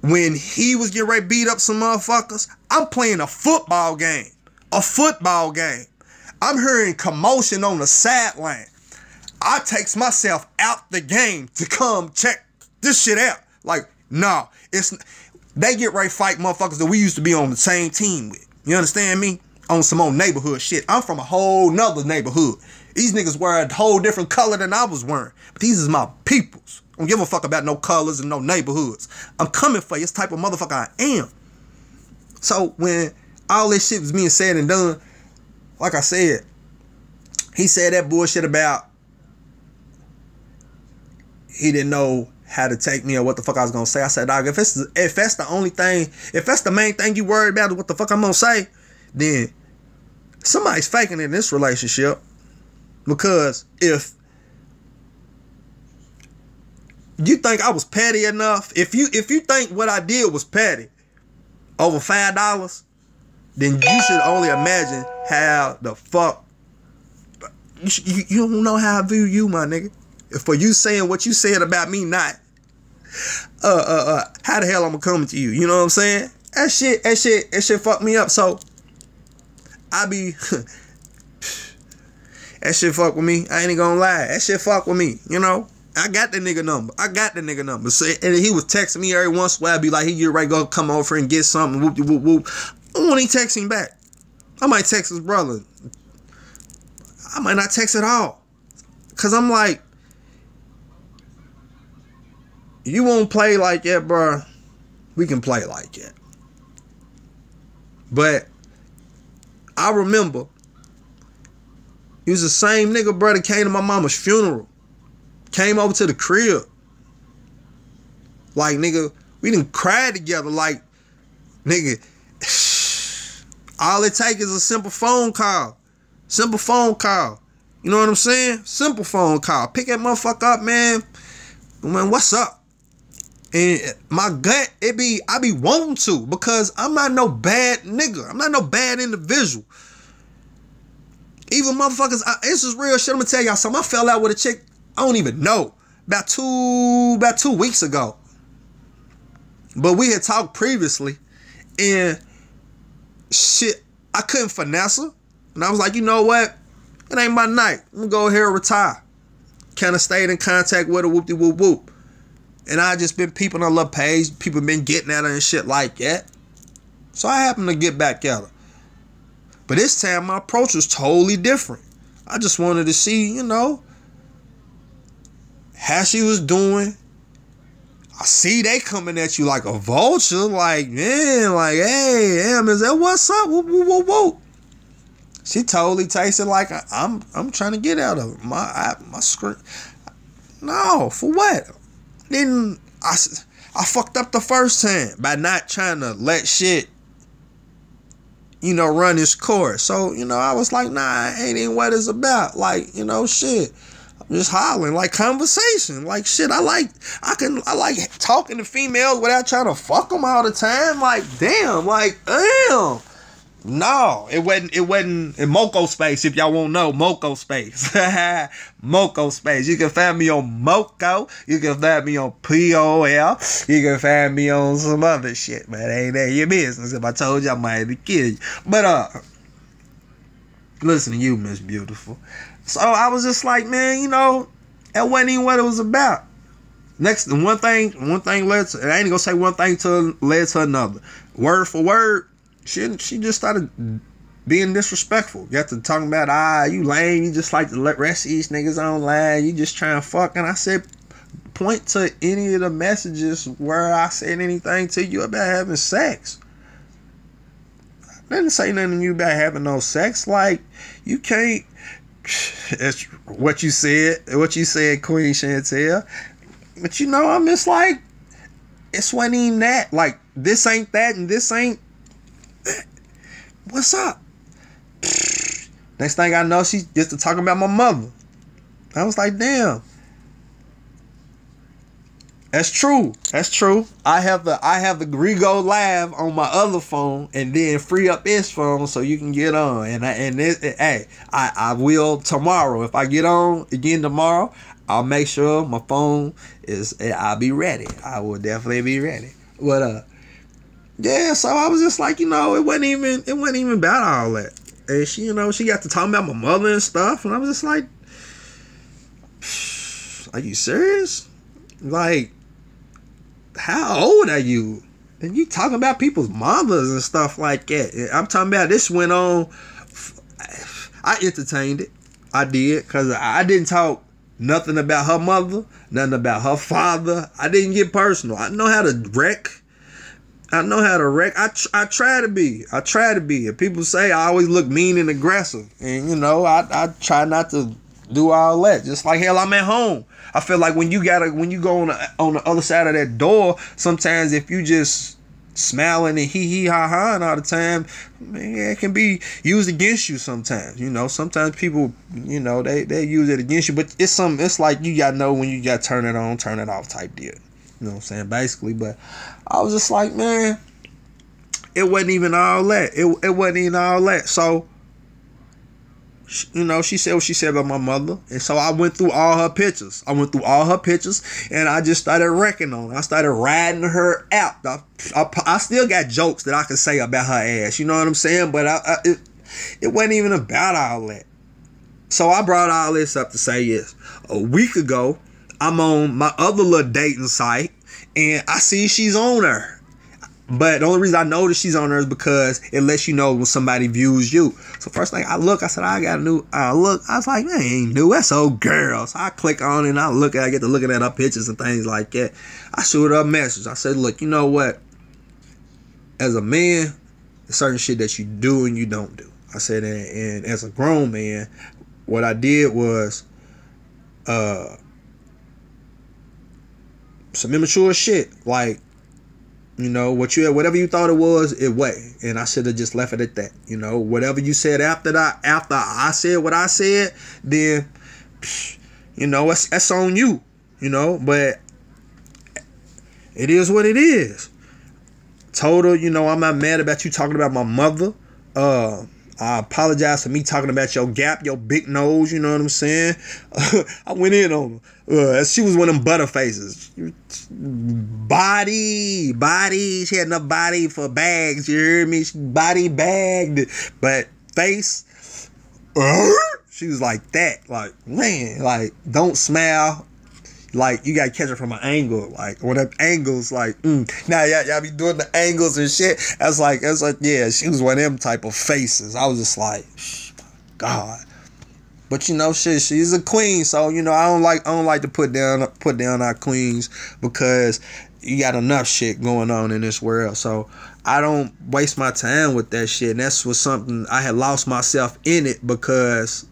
[SPEAKER 1] when he was getting ready to beat up some motherfuckers. I'm playing a football game. A football game. I'm hearing commotion on the sideline. I takes myself out the game to come check this shit out. Like, nah, they get ready to fight motherfuckers that we used to be on the same team with. You understand me? On some old neighborhood shit. I'm from a whole nother neighborhood. These niggas wear a whole different color than I was wearing. But these is my peoples. I don't give a fuck about no colors and no neighborhoods. I'm coming for you. It's the type of motherfucker I am. So when all this shit was being said and done, like I said, he said that bullshit about he didn't know how to take me or what the fuck I was gonna say. I said, dog, if that's the only thing, if that's the main thing you worried about is what the fuck I'm gonna say, then somebody's faking in this relationship. Because if you think I was petty enough, if you think what I did was petty over $5, then you should only imagine how the fuck you don't know how I view you, my nigga. If for you saying what you said about me not, how the hell I'm coming to you? You know what I'm saying? That shit fucked me up. So I be that shit fuck with me. I ain't gonna lie. That shit fuck with me. You know? I got the nigga number. So, and he was texting me every once in a while. Be like, he get ready to go come over and get something. Whoop, whoop, whoop. When he text him back, I might text his brother. I might not text at all. Cause I'm like, you won't play like that, bro. We can play like that. But I remember he was the same nigga, bro, that came to my mama's funeral. Came over to the crib. Like, nigga, we didn't cry together. Like, nigga, all it takes is a simple phone call. Simple phone call. You know what I'm saying? Simple phone call. Pick that motherfucker up, man. Man, what's up? And my gut, I be wanting to, because I'm not no bad nigga. I'm not no bad individual. Even motherfuckers, this is real shit. I'm gonna tell y'all something. I fell out with a chick, I don't even know, about two weeks ago. But we had talked previously, and shit, I couldn't finesse her. And I was like, you know what? It ain't my night. I'm gonna go ahead and retire. Kind of stayed in contact with her, whoop-de-whoop-whoop. And I just been peeping on her little page. People been getting at her and shit like that. So I happened to get back at her. But this time my approach was totally different. I just wanted to see, you know, how she was doing. I see they coming at you like a vulture. Like, man, like, hey, damn, is that what's up? Whoop, whoop, whoop, whoop. She totally tasted like I'm trying to get out of my screen. No, for what? Then I fucked up the first time by not trying to let shit, you know, run its course. So, you know, I was like, nah, ain't even what it's about. Like, you know, shit. I'm just hollering, like conversation. Like, shit, I like talking to females without trying to fuck them all the time. Like, damn. No, it wasn't in Moco Space, if y'all won't know. Moco Space. Moco Space. You can find me on Moco. You can find me on POL. You can find me on some other shit, man. Ain't that your business? If I told you, I might have to kill you. But, listen to you, Miss Beautiful. So I was just like, man, you know, that wasn't even what it was about. next one thing led to, I ain't gonna say one thing to led to another. Word for word, she just started being disrespectful. Got to talking about, you lame, you just like to let rest of these niggas online, you just trying to fuck. And I said, point to any of the messages where I said anything to you about having sex. I didn't say nothing to you about having no sex. Like, you can't. That's what you said, Queen Chantel. But you know, I'm just like, it's wasn't even that. Like, this ain't that and this ain't. What's up? Next thing I know, she gets to talking about my mother. I was like, damn. That's true. I have the Grigo Live on my other phone, and then free up his phone so you can get on. I will tomorrow. If I get on again tomorrow, I'll make sure my phone is. I'll be ready. I will definitely be ready. But yeah. So I was just like, it wasn't even about all that. And she, she got to talking about my mother and stuff, and I was just like, are you serious? Like, how old are you? And you talking about people's mothers and stuff like that. I'm talking about this went on. I entertained it. I did, because I didn't talk nothing about her mother, nothing about her father. I didn't get personal. I know how to wreck. I try to be. And people say I always look mean and aggressive. And, I try not to do all that. Just like, hell, I'm at home. I feel like when you go on the other side of that door, sometimes if you just smiling and hee ha ha and all the time, man, it can be used against you sometimes. Sometimes people, they use it against you, but it's like you gotta know when you gotta turn it on, turn it off type deal. You know what I'm saying? Basically, but I was just like, man, it wasn't even all that. It wasn't even all that. So, she said what she said about my mother. And so I went through all her pictures. And I just started wrecking on her. I started riding her out. I still got jokes that I can say about her ass. You know what I'm saying? But it wasn't even about all that. So I brought all this up to say this. A week ago, I'm on my other little dating site, and I see she's on there. But the only reason I know that she's on there is because it lets you know when somebody views you. So first thing I said, I got a new look. I was like, man, ain't new. That's old girl. So I click on it and I get to looking at her pictures and things like that. I shoot her a message. I said, look, you know what? As a man, there's certain shit that you do and you don't do. I said, and as a grown man, what I did was some immature shit. Like, whatever you thought it was, it way. And I should have just left it at that. Whatever you said after I said what I said, then, that's on you. But it is what it is. Told her, I'm not mad about you talking about my mother. I apologize for me talking about your gap, your big nose, you know what I'm saying? I went in on her. She was one of them butterfaces. Body. She had enough body for bags, you hear me? She body bagged. But face, she was like that. Like, man, like, don't smile. Like, you gotta catch her from an angle. Like, when that angles, like, Now, y'all be doing the angles and shit. That's like, yeah, she was one of them type of faces. I was just like, God. But shit, she's a queen. So, I don't like to put down our queens, because you got enough shit going on in this world. So I don't waste my time with that shit. And that's was something I had lost myself in it, because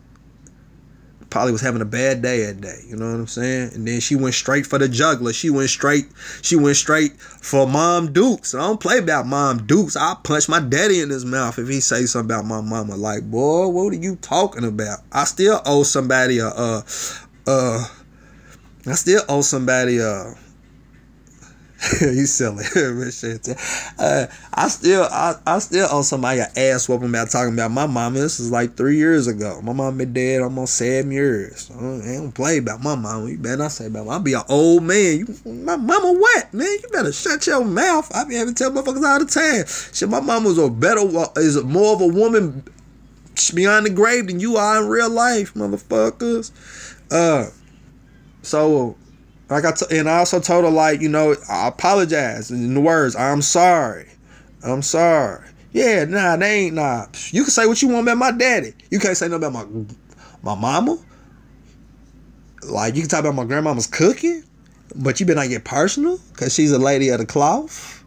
[SPEAKER 1] probably was having a bad day that day, you know what I'm saying? And then she went straight for the juggler. She went straight for Mom Dukes. I don't play about Mom Dukes. I'll punch my daddy in his mouth if he say something about my mama. Like, boy, what are you talking about? I still owe somebody he's silly. I still owe somebody an ass whooping about talking about my mama. This is like 3 years ago. My mom been dead almost 7 years. So I don't play about my mama. You better not say about my. I'll be an old man. My mama what, man? You better shut your mouth. I be having to tell motherfuckers all the time. Shit, my mama is more of a woman beyond the grave than you are in real life, motherfuckers. So And I also told her, like, I apologize in the words, I'm sorry. I'm sorry. Yeah, nah, they ain't, nah. You can say what you want about my daddy. You can't say nothing about my mama. Like, you can talk about my grandmama's cooking, but you better not get personal, because she's a lady of the cloth.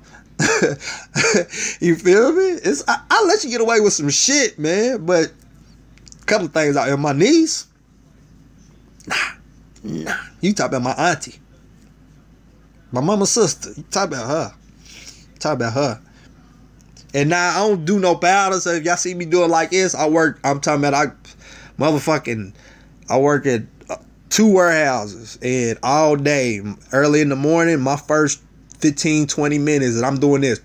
[SPEAKER 1] You feel me? I let you get away with some shit, man, but a couple of things out here. My niece, nah. You talk about my auntie, my mama's sister. You talk about her. And now I don't do no powder, so if y'all see me doing like this, I work at 2 warehouses, and all day, early in the morning, my first 15-20 minutes, and I'm doing this,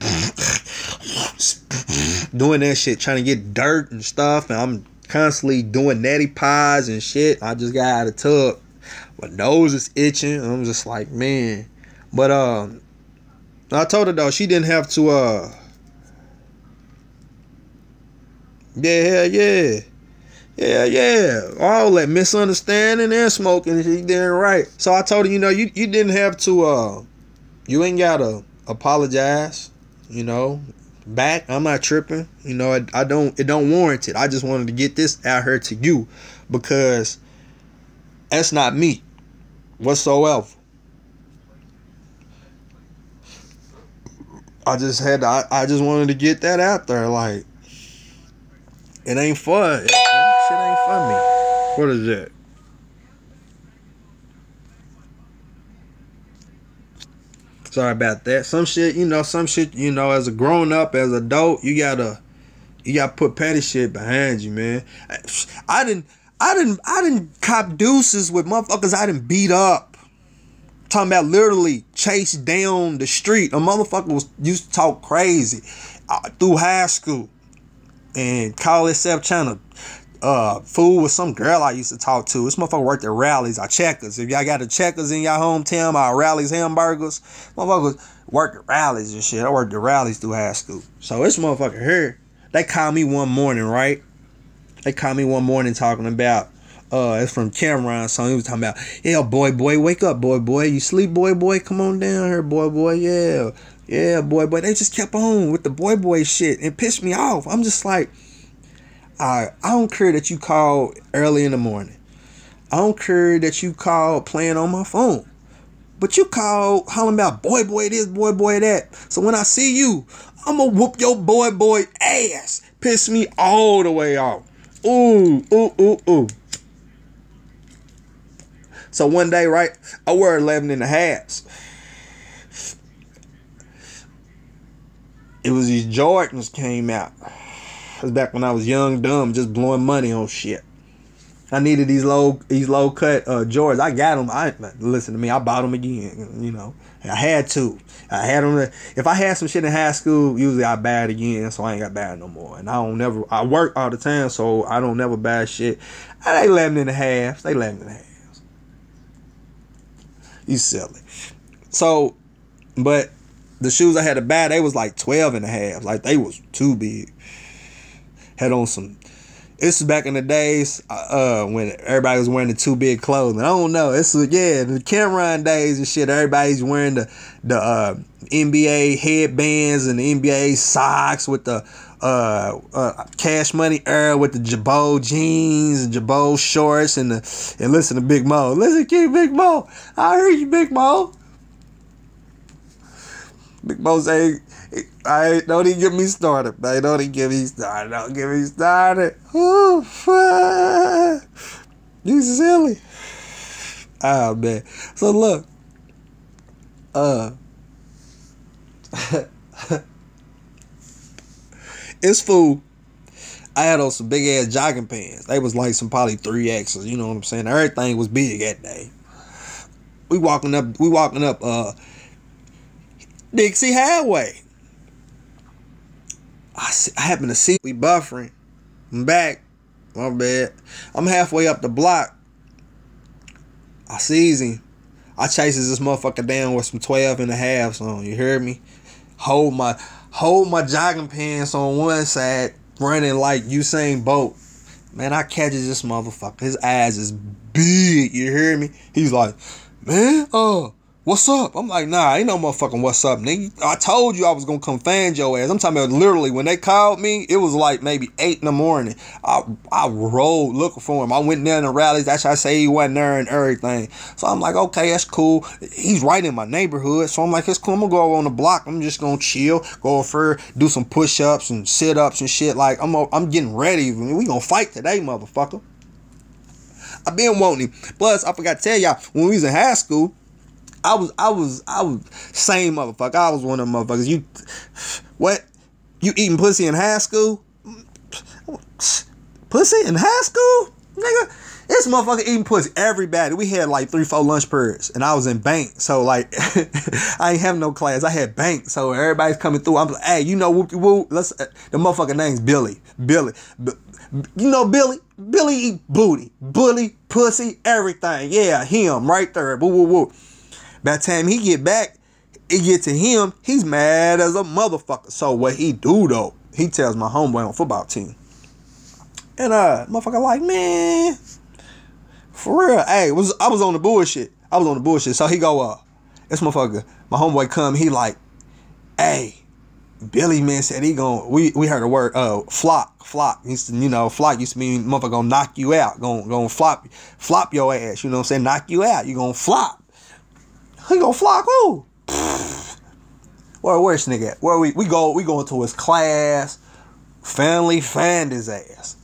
[SPEAKER 1] doing that shit, trying to get dirt and stuff, and I'm constantly doing natty pies and shit. I just got out of the tub, my nose is itching, I'm just like, man. But I told her though, she didn't have to yeah. All that misunderstanding and smoking, she did right. So I told her, you didn't have to, you ain't gotta apologize, back. I'm not tripping. It don't warrant it. I just wanted to get this out here to you, because that's not me whatsoever. I just wanted to get that out there. Like, it ain't fun. That shit ain't for me. What is that? Sorry about that. Some shit, as a grown up, as an adult, you gotta put petty shit behind you, man. I didn't cop deuces with motherfuckers I didn't beat up. Talking about literally chase down the street. A motherfucker used to talk crazy through high school and call himself trying to fool with some girl I used to talk to. This motherfucker worked at Rallies or Checkers. If y'all got the Checkers in y'all hometown, our Rallies hamburgers, motherfuckers worked at Rallies and shit. I worked at Rallies through high school. So this motherfucker here, they called me one morning, right? They called me one morning talking about, it's from Cameron's song. He was talking about, yeah, boy, wake up, boy. You sleep, boy, come on down here, boy, yeah. Yeah, boy. They just kept on with the boy shit and pissed me off. I'm just like, I don't care that you call early in the morning. I don't care that you call playing on my phone. But you call hollering about boy this, boy that. So when I see you, I'm going to whoop your boy ass. Piss me all the way off. Ooh. So one day, right, I wore 11 and a halves. It was these Jordans came out. It was back when I was young, dumb, just blowing money on shit. I needed these low cut Jordans. I got them. Listen to me. I bought them again. I had to. I had them. If I had some shit in high school, usually I buy it again. So I ain't got buy it no more. And I work all the time, so I don't never buy shit. They 11 and a half. They 11 and a half. You silly. So, but the shoes I had to buy, they was like 12 and a half. Like, they was too big. Had on some. This is back in the days when everybody was wearing the too big clothing. I don't know. The Cameron days and shit. Everybody's wearing the NBA headbands and the NBA socks with the Cash Money era with the Jabot jeans and Jabot shorts and listen to Big Mo. Listen, kid, Big Mo. I heard you, Big Mo. Big Mo say, don't even get me started, man. Don't get me started. Ooh, you silly. Oh, man. So, look. It's food. I had on some big ass jogging pants. They was like some probably 3Xs. You know what I'm saying? Everything was big that day. We walking up Dixie Highway. I happen to see we buffering. I'm back. My bad. I'm halfway up the block. I sees him. I chases this motherfucker down with some 12 and a halves on. You hear me? Hold my jogging pants on one side, running like Usain Bolt. Man, I catches this motherfucker. His eyes is big. You hear me? He's like, man, what's up? I'm like, nah, ain't no motherfucking what's up, nigga. I told you I was gonna come find your ass. I'm talking about literally when they called me, it was like maybe 8 in the morning. I rolled looking for him. I went down to rallies. That's why I say he wasn't there and everything. So I'm like, okay, that's cool. He's right in my neighborhood. So I'm like, it's cool. I'm gonna go on the block. I'm just gonna chill, go over, do some push-ups and sit-ups and shit. Like I'm getting ready. We gonna fight today, motherfucker. I been wanting him. Plus, I forgot to tell y'all, when we was in high school, I was same motherfucker. I was one of them motherfuckers. You eating pussy in high school? Pussy in high school? Nigga, this motherfucker eating pussy. Everybody. We had like 3-4 lunch periods. And I was in bank. So like, I ain't have no class. I had bank. So everybody's coming through. I'm like, hey, you know whoopie whoop. The motherfucker name's Billy. You know Billy? Billy eat booty. Bully, pussy, everything. Yeah, him right there. Woo, woo, woo. By the time he get back, it get to him, he's mad as a motherfucker. So what he do though, he tells my homeboy on football team. And motherfucker like, man, for real, hey, I was on the bullshit. So he go, this motherfucker, my homeboy come, he like, hey, Billy man said he we heard the word flock. Flock used to mean motherfucker gonna knock you out, gonna flop your ass, you know what I'm saying? Knock you out, you gonna flop. He gonna flock who? Where's this nigga at? Where we go into his class. Family find his ass.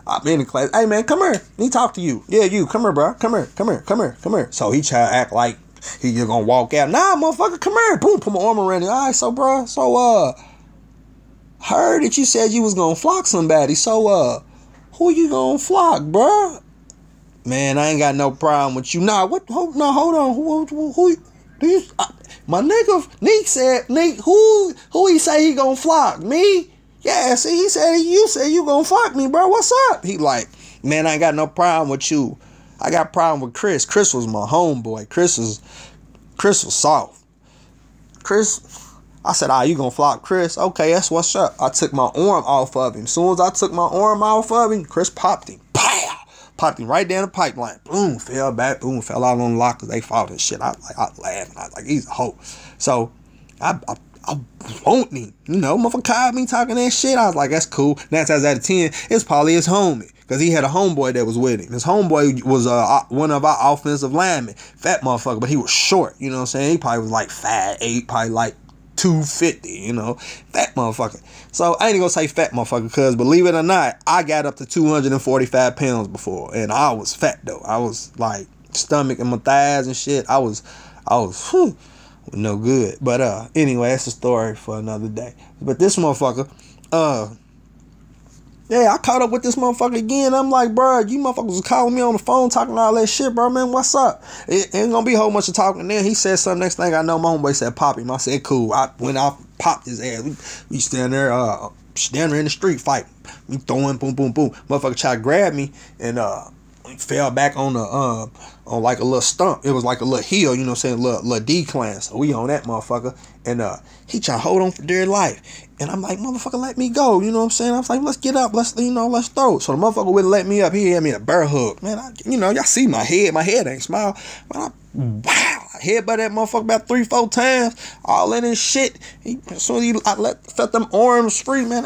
[SPEAKER 1] I'm in the class. Hey man, come here. Let me talk to you. Yeah, you. Come here, bro. Come here. So he try to act like he just gonna walk out. Nah, motherfucker, come here. Boom, put my arm around him. All right, so bro, heard that you said you was gonna flock somebody. So who you gonna flock, bro? Man, I ain't got no problem with you. Nah, what? Hold on. Who do you? My nigga, Nick said, who he say he gonna flock? Me? Yeah, see, he said, you said you gonna flock me, bro. What's up? He like, man, I ain't got no problem with you. I got a problem with Chris. Chris was my homeboy. Chris was soft. I said, you gonna flock Chris? Okay, that's what's up. I took my arm off of him. As soon as I took my arm off of him, Chris popped him. Pow! Popped him right down the pipeline. Boom, fell back. Boom, fell out on the lock because they fought and shit. I laughed. I was like, he's a hoe. So I want him. You know, motherfucker called me talking that shit. I was like, that's cool. 9 times out of 10, it's probably his homie. Because he had a homeboy that was with him. His homeboy was one of our offensive linemen. Fat motherfucker, but he was short. You know what I'm saying? He probably was like 5'8", probably like 250, you know, fat motherfucker. So I ain't gonna say fat motherfucker, because believe it or not, I got up to 245 pounds before, and I was fat though. I was like stomach and my thighs and shit. I was no good. But anyway, that's a story for another day. But this motherfucker, yeah, I caught up with this motherfucker again. I'm like, bro, you motherfuckers was calling me on the phone talking all that shit, bro, man. What's up? It ain't gonna be a whole bunch of talking. Then he said something. Next thing I know, my homeboy said pop him. I said cool. When I popped his ass, we stand there in the street fighting. We throwing boom, boom, boom. Motherfucker tried to grab me and fell back on the on like a little stump. It was like a little hill, you know what I'm saying, little decline. So we on that motherfucker, and he trying to hold on for dear life. And I'm like, motherfucker, let me go. You know what I'm saying? I was like, let's get up. Let's throw. So the motherfucker wouldn't let me up. He had me a bear hug. Man, y'all see my head. My head ain't small. But I headbutt that motherfucker about 3-4 times. All in his shit. As soon as I felt them arms free, man.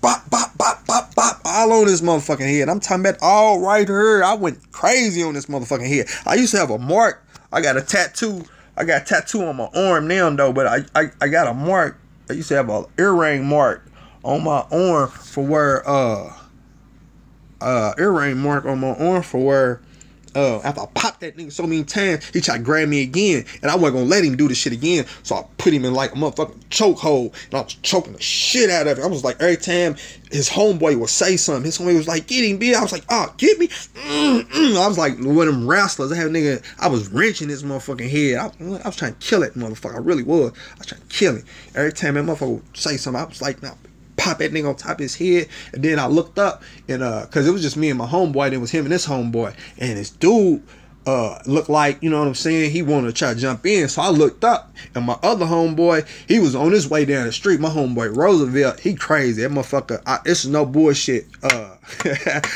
[SPEAKER 1] Bop, bop, bop, bop, bop. All on this motherfucking head. I'm talking about all right here. I went crazy on this motherfucking head. I used to have a mark. I got a tattoo. On my arm now, though. But I got a mark. I used to have an earring mark on my arm for where after I popped that nigga so many times, he tried to grab me again, and I wasn't gonna let him do this shit again. So I put him in like a motherfucking chokehold, and I was choking the shit out of him. I was like, every time his homeboy would say something, his homeboy was like, get him, B. I was like, get me. I was like one of them wrestlers. I was wrenching his motherfucking head. I was trying to kill that motherfucker. I really was. I was trying to kill him. Every time that motherfucker would say something, I was like, nah, pop that nigga on top of his head. And then I looked up, and cause it was just me and my homeboy, and it was him and this homeboy, and this dude looked like, you know what I'm saying, he wanted to try to jump in. So I looked up, and my other homeboy, he was on his way down the street. My homeboy Roosevelt, he crazy. That motherfucker, it's no bullshit.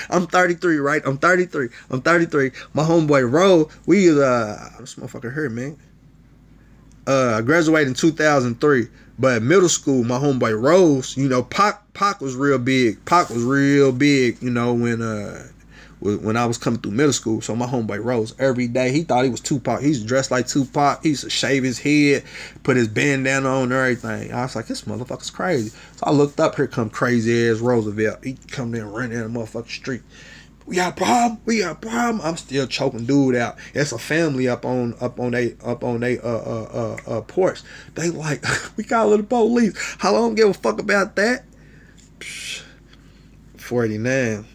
[SPEAKER 1] I'm 33, right? I'm 33. My homeboy Rose, this motherfucker here, man. I graduated in 2003. But middle school, my homeboy Rose, you know, Pac was real big. Pac was real big, you know, when I was coming through middle school. So my homeboy Rose, every day, he thought he was Tupac. He's dressed like Tupac. He used to shave his head, put his bandana on and everything. I was like, this motherfucker's crazy. So I looked up, here come crazy ass Roosevelt. He come there and run down the motherfucking street. We got a problem. I'm still choking dude out. It's a family up on they porch. They like, we calling the police. How long give a fuck about that? 49.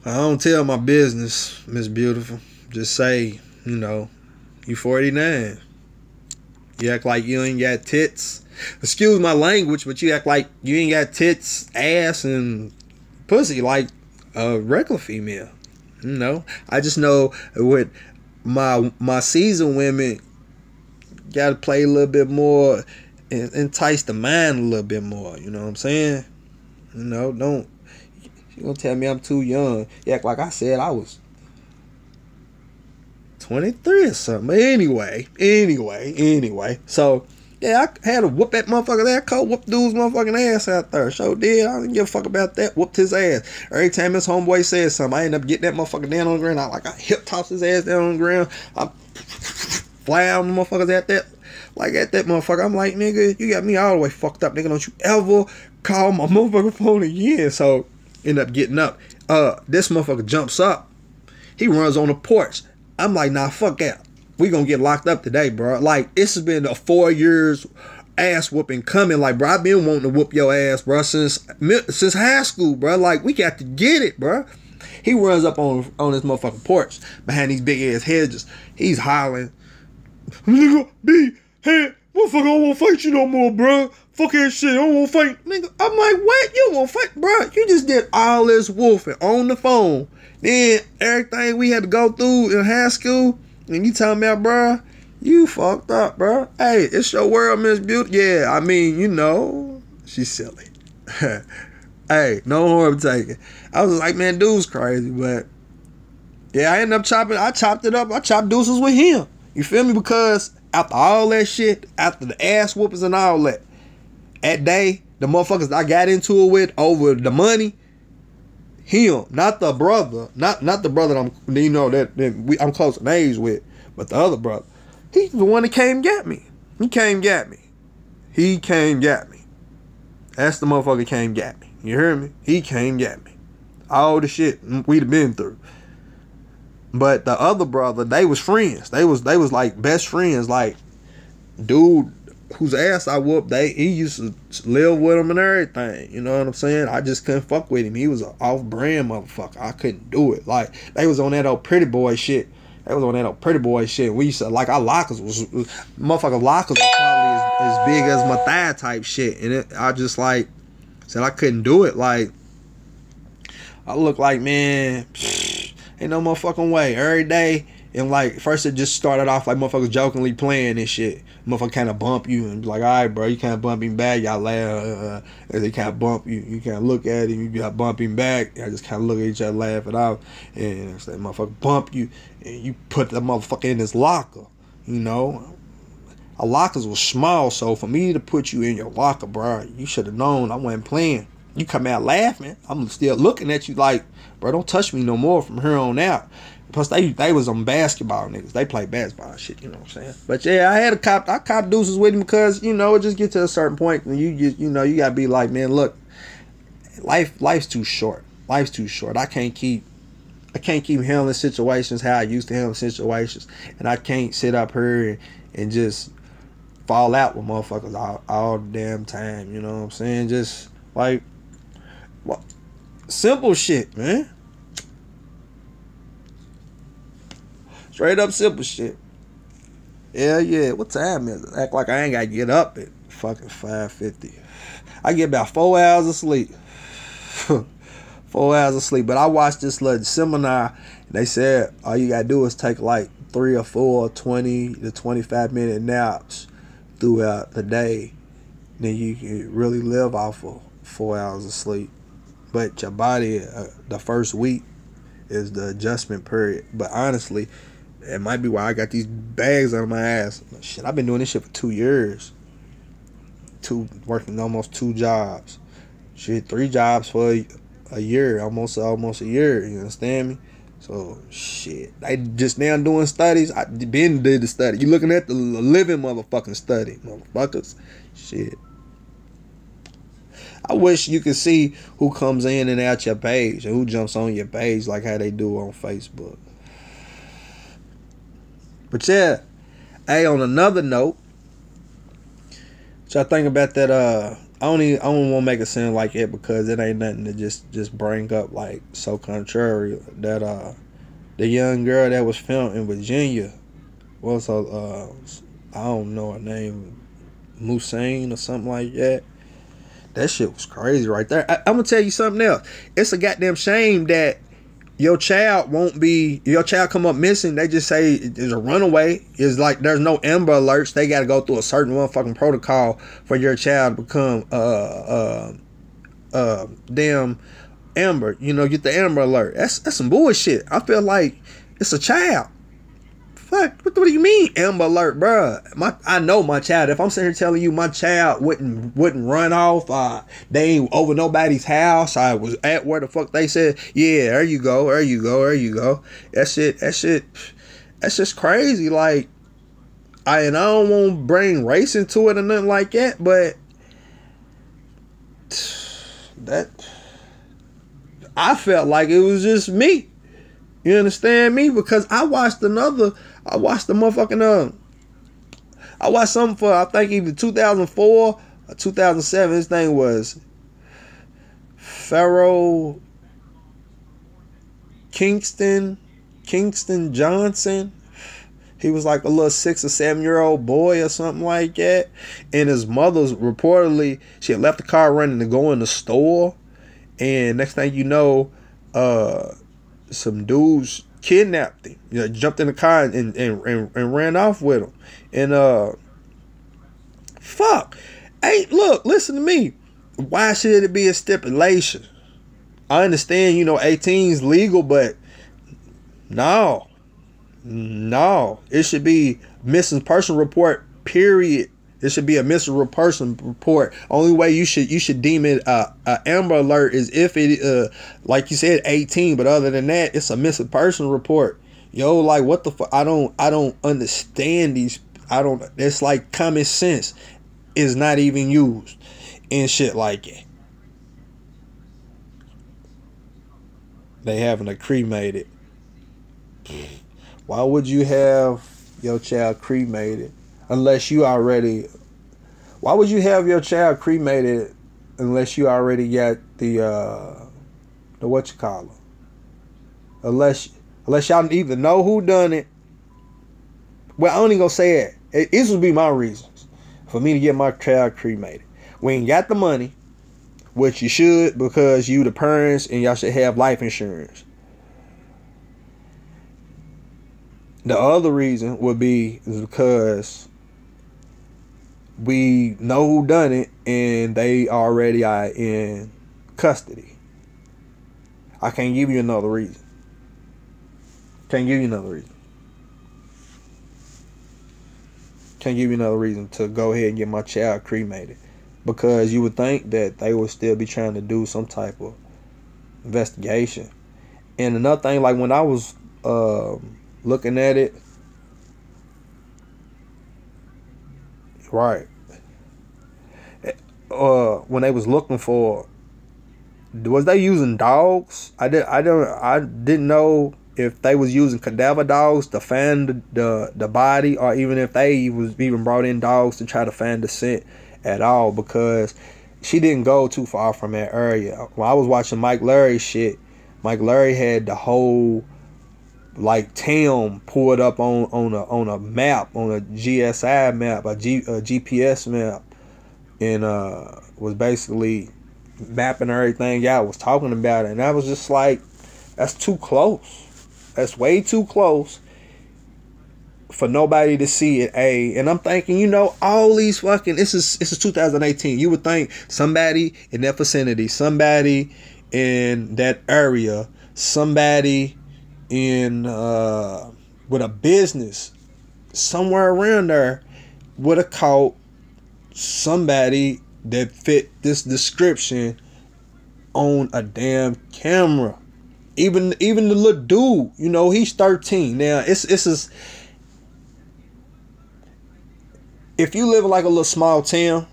[SPEAKER 1] I don't tell my business, Miss Beautiful. Just say, you know, you 49. You act like you ain't got tits. Excuse my language, but you act like you ain't got tits, ass, and pussy like a regular female. You know, I just know with my seasoned women, gotta play a little bit more and entice the mind a little bit more. You know what I'm saying? You know, don't you gonna tell me I'm too young? You act like I said I was 23 or something. But anyway. So yeah, I had to whoop that motherfucker's ass. Whoop dude's motherfucking ass out there. So did. I didn't give a fuck about that. Whooped his ass. Every time his homeboy said something, I end up getting that motherfucker down on the ground. I hip toss his ass down on the ground. I fly out the motherfuckers at that motherfucker. I'm like, nigga, you got me all the way fucked up, nigga. Don't you ever call my motherfucking phone again. So end up getting up. This motherfucker jumps up. He runs on the porch. I'm like, nah, fuck that. We gonna get locked up today, bro. Like, this has been a 4 years ass whooping coming. Like, bro, I've been wanting to whoop your ass, bro, since high school, bro. Like, we got to get it, bro. He runs up on this motherfucking porch behind these big ass hedges. He's hollering, nigga, B, hey, motherfucker, I don't want to fight you no more, bro. Fuck that shit, I don't want to fight. Nigga, I'm like, what? You don't want to fight, bro? You just did all this wolfing on the phone. Then everything we had to go through in high school, and you telling me, bro, you fucked up, bro. Hey, it's your world, Miss Beauty. Yeah, I mean, you know, she's silly. Hey, no harm taken. I was like, man, dude's crazy, but yeah, I chopped it up. I chopped deuces with him. You feel me? Because after all that shit, after the ass whoopers and all that day, the motherfuckers I got into it with over the money, him, not the brother, not the brother that I'm close in age with, but the other brother. He's the one that came and got me. He came and got me. That's the motherfucker came and got me. You hear me? He came and got me. All the shit we'd have been through. But the other brother, they was friends. They was like best friends. Like, dude whose ass I whooped, he used to live with him and everything. You know what I'm saying? I just couldn't fuck with him. He was an off-brand motherfucker. I couldn't do it. Like, they was on that old pretty boy shit. We used to, like, our lockers was motherfucker lockers was probably as big as my thigh type shit. And I just like said I couldn't do it. Like, I look like, man, ain't no motherfucking way. Every day, and like, first it just started off like motherfuckers jokingly playing this shit. Motherfucker kind of bump you and be like, all right, bro, you can't bump him back. Y'all laugh. They kind of bump you. You can't look at him. You got bump him back. Y'all just kind of look at each other, laugh it out. And that motherfucker bump you, and you put that motherfucker in his locker. You know, our lockers was small, so for me to put you in your locker, bro, you should have known I wasn't playing. You come out laughing, I'm still looking at you like, bro, don't touch me no more from here on out. Plus, they was on basketball niggas. They play basketball shit, you know what I'm saying? But yeah, I cop deuces with him because, you know, it just get to a certain point and you know, you gotta be like, man, look, life's too short. Life's too short. I can't keep handling situations how I used to handle situations. And I can't sit up here and just fall out with motherfuckers all the damn time, you know what I'm saying? Just like, simple shit, man. Straight up simple shit. Yeah. What time is it? Act like I ain't got to get up at fucking 5:50. I get about 4 hours of sleep. 4 hours of sleep. But I watched this little seminar. They said all you gotta do is take like 3 or 4 20 to 25-minute naps throughout the day. Then you can really live off of 4 hours of sleep. But your body, the first week is the adjustment period. But honestly, it might be why I got these bags on my ass. Shit, I've been doing this shit for 2 years. Working almost 2 jobs. Shit, 3 jobs for a year, almost a year. You understand me? So shit, I just now doing studies. I been did the study. You looking at the living motherfucking study, motherfuckers. Shit. I wish you could see who comes in and out your page and who jumps on your page like how they do on Facebook. But yeah, hey, on another note, so I think about that. I don't want to make it sound like it because it ain't nothing to just bring up like so contrary. That the young girl that was filmed in Virginia was I don't know her name, Musain or something like that. That shit was crazy right there. I'm gonna tell you something else. It's a goddamn shame that your child come up missing. They just say there's a runaway. It's like there's no Amber Alerts. They got to go through a certain motherfucking protocol for your child to become damn Amber. You know, get the Amber Alert. That's some bullshit. I feel like it's a child. Fuck, what do you mean Amber Alert, bruh? I know my child. If I'm sitting here telling you my child wouldn't run off, they ain't over nobody's house. I was at where the fuck they said, yeah, there you go. That's just crazy. Like, I don't want to bring race into it or nothing like that, but that I felt like it was just me. You understand me? Because I watched something for, I think, either 2004 or 2007. His name was Pharaoh Kingston Johnson. He was like a little 6 or 7-year-old boy or something like that. And his mother's reportedly, she had left the car running to go in the store. And next thing you know, some dudes kidnapped him. You know, jumped in the car and ran off with him. And fuck. Hey, look, listen to me. Why should it be a stipulation? I understand, 18's legal, but no. It should be missing person report, period. It should be a missing person report. Only way you should deem it a Amber Alert is if it like you said 18, but other than that, it's a missing person report. Yo, like what the fuck? I don't understand these. It's like common sense is not even used and shit like it. They having a cremated. Why would you have your child cremated unless you already? Why would you have your child cremated unless you already got the what you call it? Unless y'all either know who done it. Well, I only gonna say it. This would be my reasons for me to get my child cremated. We ain't got the money, which you should because you the parents and y'all should have life insurance. The other reason would be is because we know who done it and they already are in custody. I can't give you another reason. Can't give you another reason to go ahead and get my child cremated. Because you would think that they would still be trying to do some type of investigation. And another thing, like when I was looking at it, right, when they was looking for, was they using dogs? I didn't know if they was using cadaver dogs to find the body, or even if they was even brought in dogs to try to find the scent at all, because she didn't go too far from that area. When I was watching Mike Larry's shit, Mike Larry had the whole like town pulled up on a map, on a GSI map, a GPS map, and was basically mapping everything out, was talking about it, and I was just like, that's too close. That's way too close for nobody to see it. And I'm thinking, all these fucking this is 2018. You would think somebody in that vicinity, somebody in that area, somebody in with a business somewhere around there would have caught somebody that fit this description on a damn camera. Even the little dude, he's 13. Now it's if you live in like a little small town,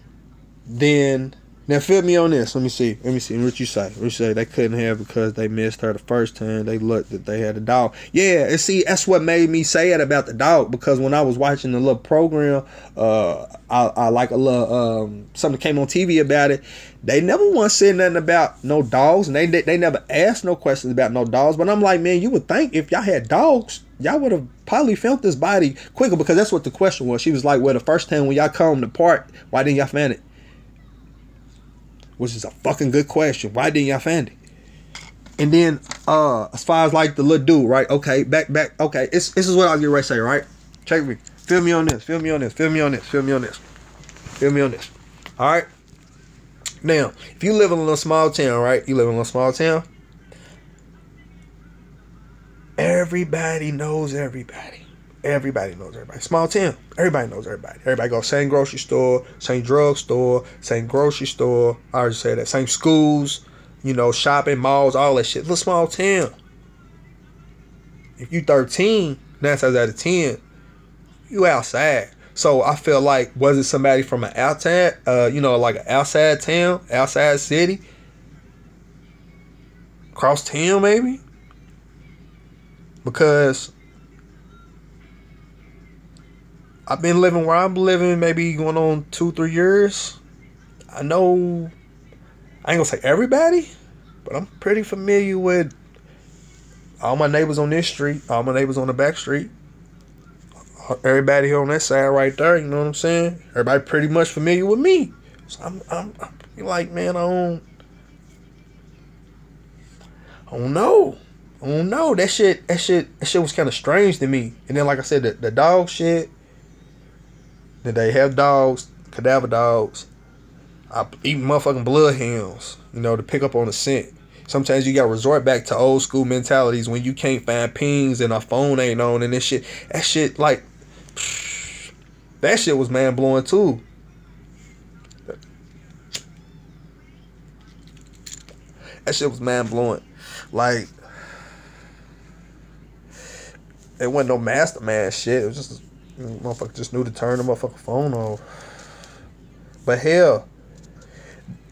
[SPEAKER 1] then now fill me on this. Let me see what you say. They couldn't have because they missed her the first time. They looked that they had a dog. Yeah, and see, that's what made me say it about the dog, because when I was watching the little program, I like a little something came on TV about it. They never once said nothing about no dogs, and they never asked no questions about no dogs. But I'm like, man, you would think if y'all had dogs, y'all would have probably found this body quicker, because that's what the question was. She was like, well, the first time when y'all come to park, why didn't y'all find it? Which is a fucking good question. Why didn't y'all find it? And then as far as like the little dude, right? Okay, back. Okay, this is what I was getting ready to say, right? Check me. Fill me on this. All right. Now, if you live in a little small town, right? Everybody knows everybody. Small town. Everybody knows everybody. Everybody goes same grocery store, same drug store, same grocery store. I already said that. Same schools, shopping malls, all that shit. Little small town. If you 13, 9 times out of 10, you outside. So I feel like, was it somebody from an outside, like an outside town, outside city, across town maybe? Because I've been living where I'm living, maybe going on 2-3 years. I know, I ain't gonna say everybody, but I'm pretty familiar with all my neighbors on this street, all my neighbors on the back street, everybody here on that side right there. You know what I'm saying? Everybody pretty much familiar with me. So I'm like, man, I don't know. That shit was kind of strange to me. And then, like I said, the dog shit. That they have dogs, cadaver dogs, even motherfucking bloodhounds, to pick up on the scent. Sometimes you gotta resort back to old school mentalities when you can't find pings and a phone ain't on and this shit. That shit, like, that shit was man blowing too. That shit was man blowing. Like, it wasn't no mastermind shit. It was just motherfucker just knew to turn the motherfucking phone off. But hell,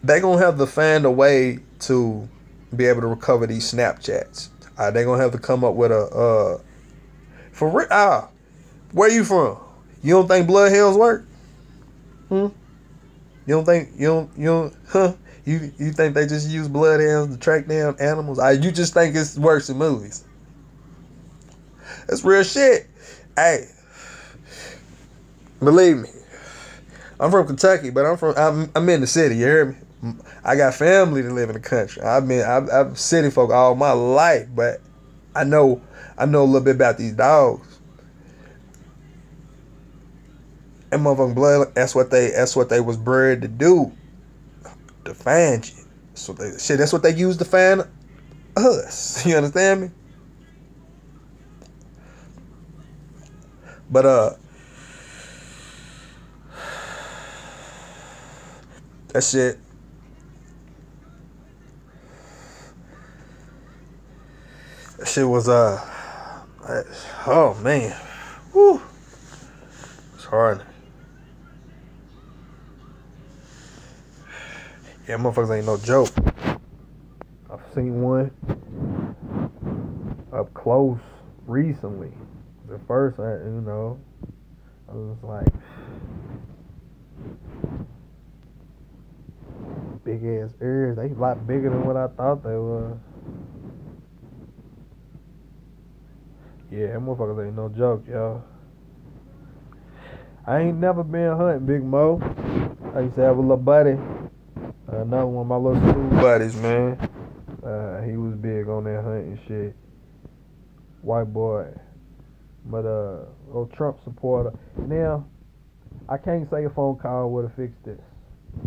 [SPEAKER 1] they gonna have to find a way to be able to recover these Snapchats. They gonna have to come up with a for real. Where you from? You don't think bloodhounds work? You don't think you think they just use bloodhounds to track down animals? You just think it works in movies? That's real shit. Hey, believe me, I'm from Kentucky, but I'm in the city. You hear me? I got family that live in the country. I'm city folk all my life, but I know a little bit about these dogs. And motherfucking blood, that's what they was bred to do, to find you. That's what they used to find us. You understand me? But that shit. That shit was oh man. Woo. It's hard. Yeah, motherfuckers ain't no joke. I've seen one up close recently. At first, I was like, big ass ears. They a lot bigger than what I thought they were. Yeah, them motherfuckers ain't no joke, y'all. I ain't never been hunting, Big Mo. I used to have a little buddy. Another one of my little school buddies, man. He was big on that hunting shit.
[SPEAKER 2] white boy, but old Trump supporter. Now, I can't say a phone call would have fixed this,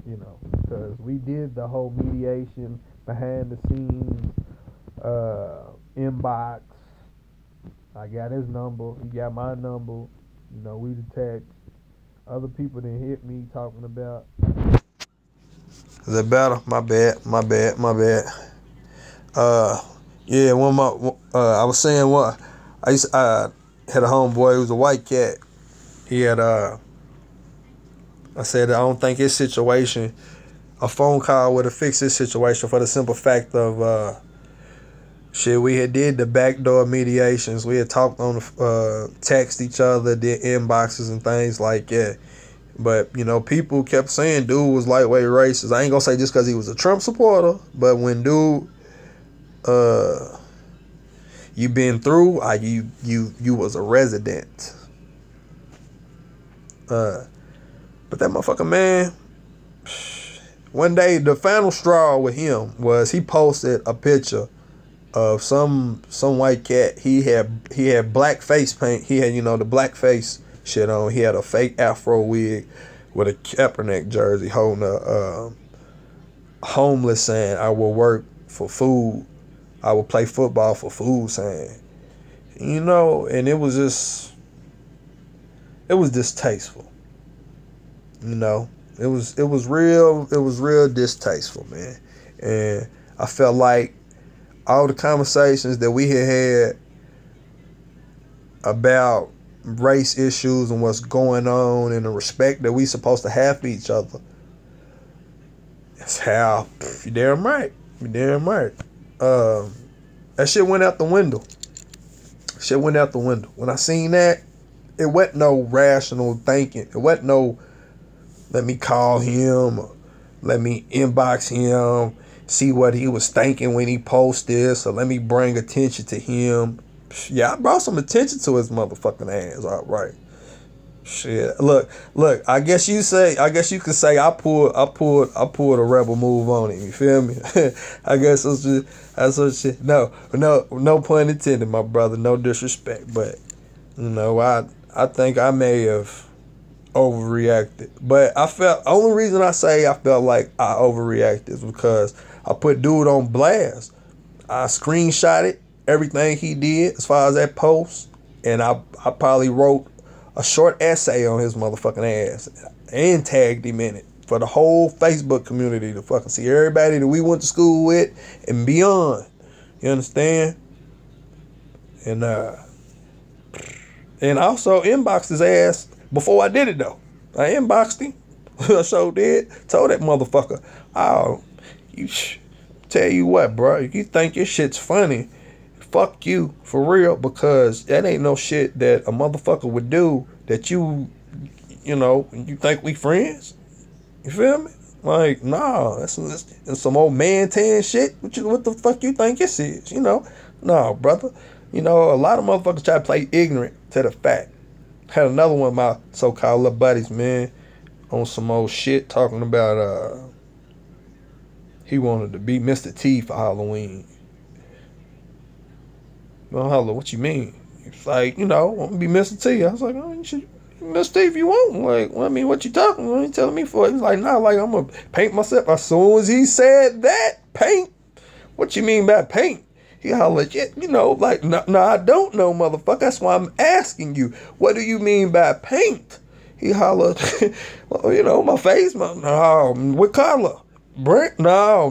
[SPEAKER 2] because we did the whole mediation behind the scenes, inbox. I got his number, he got my number. We the text. Other people didn't hit me talking about.
[SPEAKER 1] Is that better? My bad. Yeah, I was saying what I had a homeboy who was a white cat. He had I said I don't think his situation, a phone call would have fixed his situation for the simple fact of we had did the backdoor mediations. We had talked on the text each other, did inboxes and things like that. But, people kept saying dude was lightweight racist. I ain't gonna say just because he was a Trump supporter, but when dude, you been through, you was a resident. But that motherfucker, man, one day the final straw with him was he posted a picture of some white cat. He had black face paint. He had the black face shit on. He had a fake afro wig with a Kaepernick jersey holding a homeless saying, "I will work for food. I will play football for food" saying. And it was distasteful. It was real distasteful, man. And I felt like all the conversations that we had about race issues and what's going on and the respect that we supposed to have for each other, that's how you're damn right. That shit went out the window. When I seen that, it wasn't no rational thinking. It wasn't no let me call him or let me inbox him, see what he was thinking when he posted this, or let me bring attention to him. Yeah, I brought some attention to his motherfucking ass. All right. Shit. Look. I guess you could say I pulled a rebel move on him. You feel me? I guess that's what shit. No pun intended, my brother. No disrespect, but I think I may have overreacted. But only reason I say I felt like I overreacted is because I put dude on blast. I screenshotted everything he did as far as that post, and I probably wrote a short essay on his motherfucking ass and tagged him in it for the whole Facebook community to fucking see, everybody that we went to school with and beyond. You understand? And also inboxed his ass before I did it though. I inboxed him. I sure did. Told that motherfucker, tell you what, bro, if you think your shit's funny, fuck you, for real, because that ain't no shit that a motherfucker would do that you think we friends. You feel me? Like, nah, that's some old man tan shit. What the fuck you think this is? Nah, brother. A lot of motherfuckers try to play ignorant to the fact. Had another one of my so-called little buddies, man, on some old shit talking about he wanted to be Mr. T for Halloween. Holla, what you mean? It's like, I want to be Mr. T. I was like, oh, you should be Mr. T if you want. Like, well, I mean, what you talking? What are you telling me for? He's like, nah, like, I'm going to paint myself. As soon as he said that, paint? What you mean by paint? He hollered, yeah, like, no, I don't know, motherfucker. That's why I'm asking you. What do you mean by paint? He hollered, well, my face, what color? Brent? No.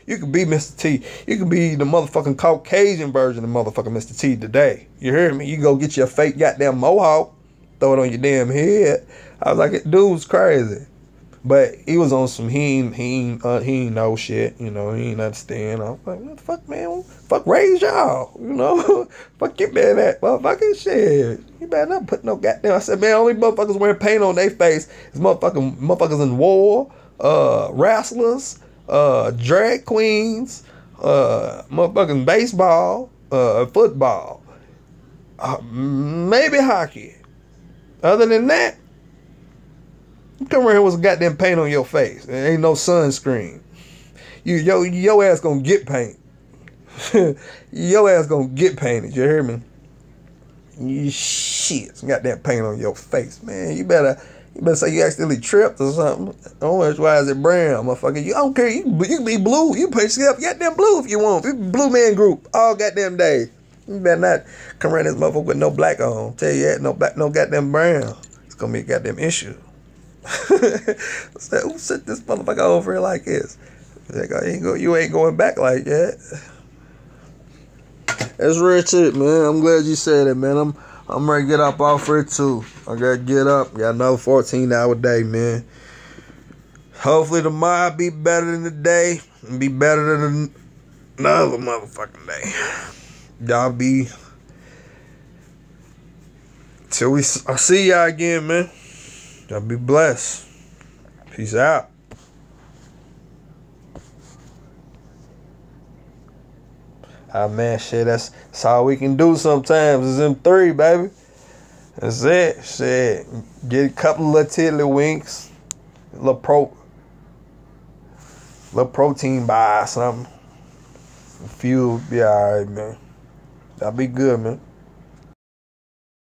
[SPEAKER 1] You could be Mr. T. You could be the motherfucking Caucasian version of motherfucking Mr. T today. You hear me? You go get your fake goddamn mohawk, throw it on your damn head. I was like, dude's crazy. But he was on some, he ain't know shit, he ain't understand. I was like, what the fuck, man? Fuck raise y'all, Fuck you, man, that motherfucking shit. You better not put no goddamn. I said, man, only motherfuckers wearing paint on their face is motherfuckers in war, wrestlers, drag queens, motherfucking baseball, football, maybe hockey. Other than that, you come around here with some goddamn paint on your face. There ain't no sunscreen. Your ass gonna get paint.
[SPEAKER 2] Your ass gonna get painted, you hear me? You shit, got that paint on your face, man. You better say you accidentally tripped or something. Orange, why is it brown, motherfucker? I don't care. You can be blue. You paint yourself goddamn blue if you want. It's Blue Man Group all goddamn day. You better not come around this motherfucker with no black on. Tell you that, no black, no goddamn brown. It's gonna be a goddamn issue. Who set this motherfucker over here like this? Like, you ain't going back like that. That's real shit, man. I'm glad you said it, man. I'm ready to get up off here too. I gotta get up. Got another 14-hour day, man. Hopefully tomorrow be better than the day and be better than another motherfucking day. Y'all be till I see y'all again, man. Y'all be blessed. Peace out. Ah, man, shit, that's all we can do sometimes is them 3, baby. That's it. Shit. Get a couple of tiddly winks. Little protein bar or something. Fuel be alright, man. That'll be good, man.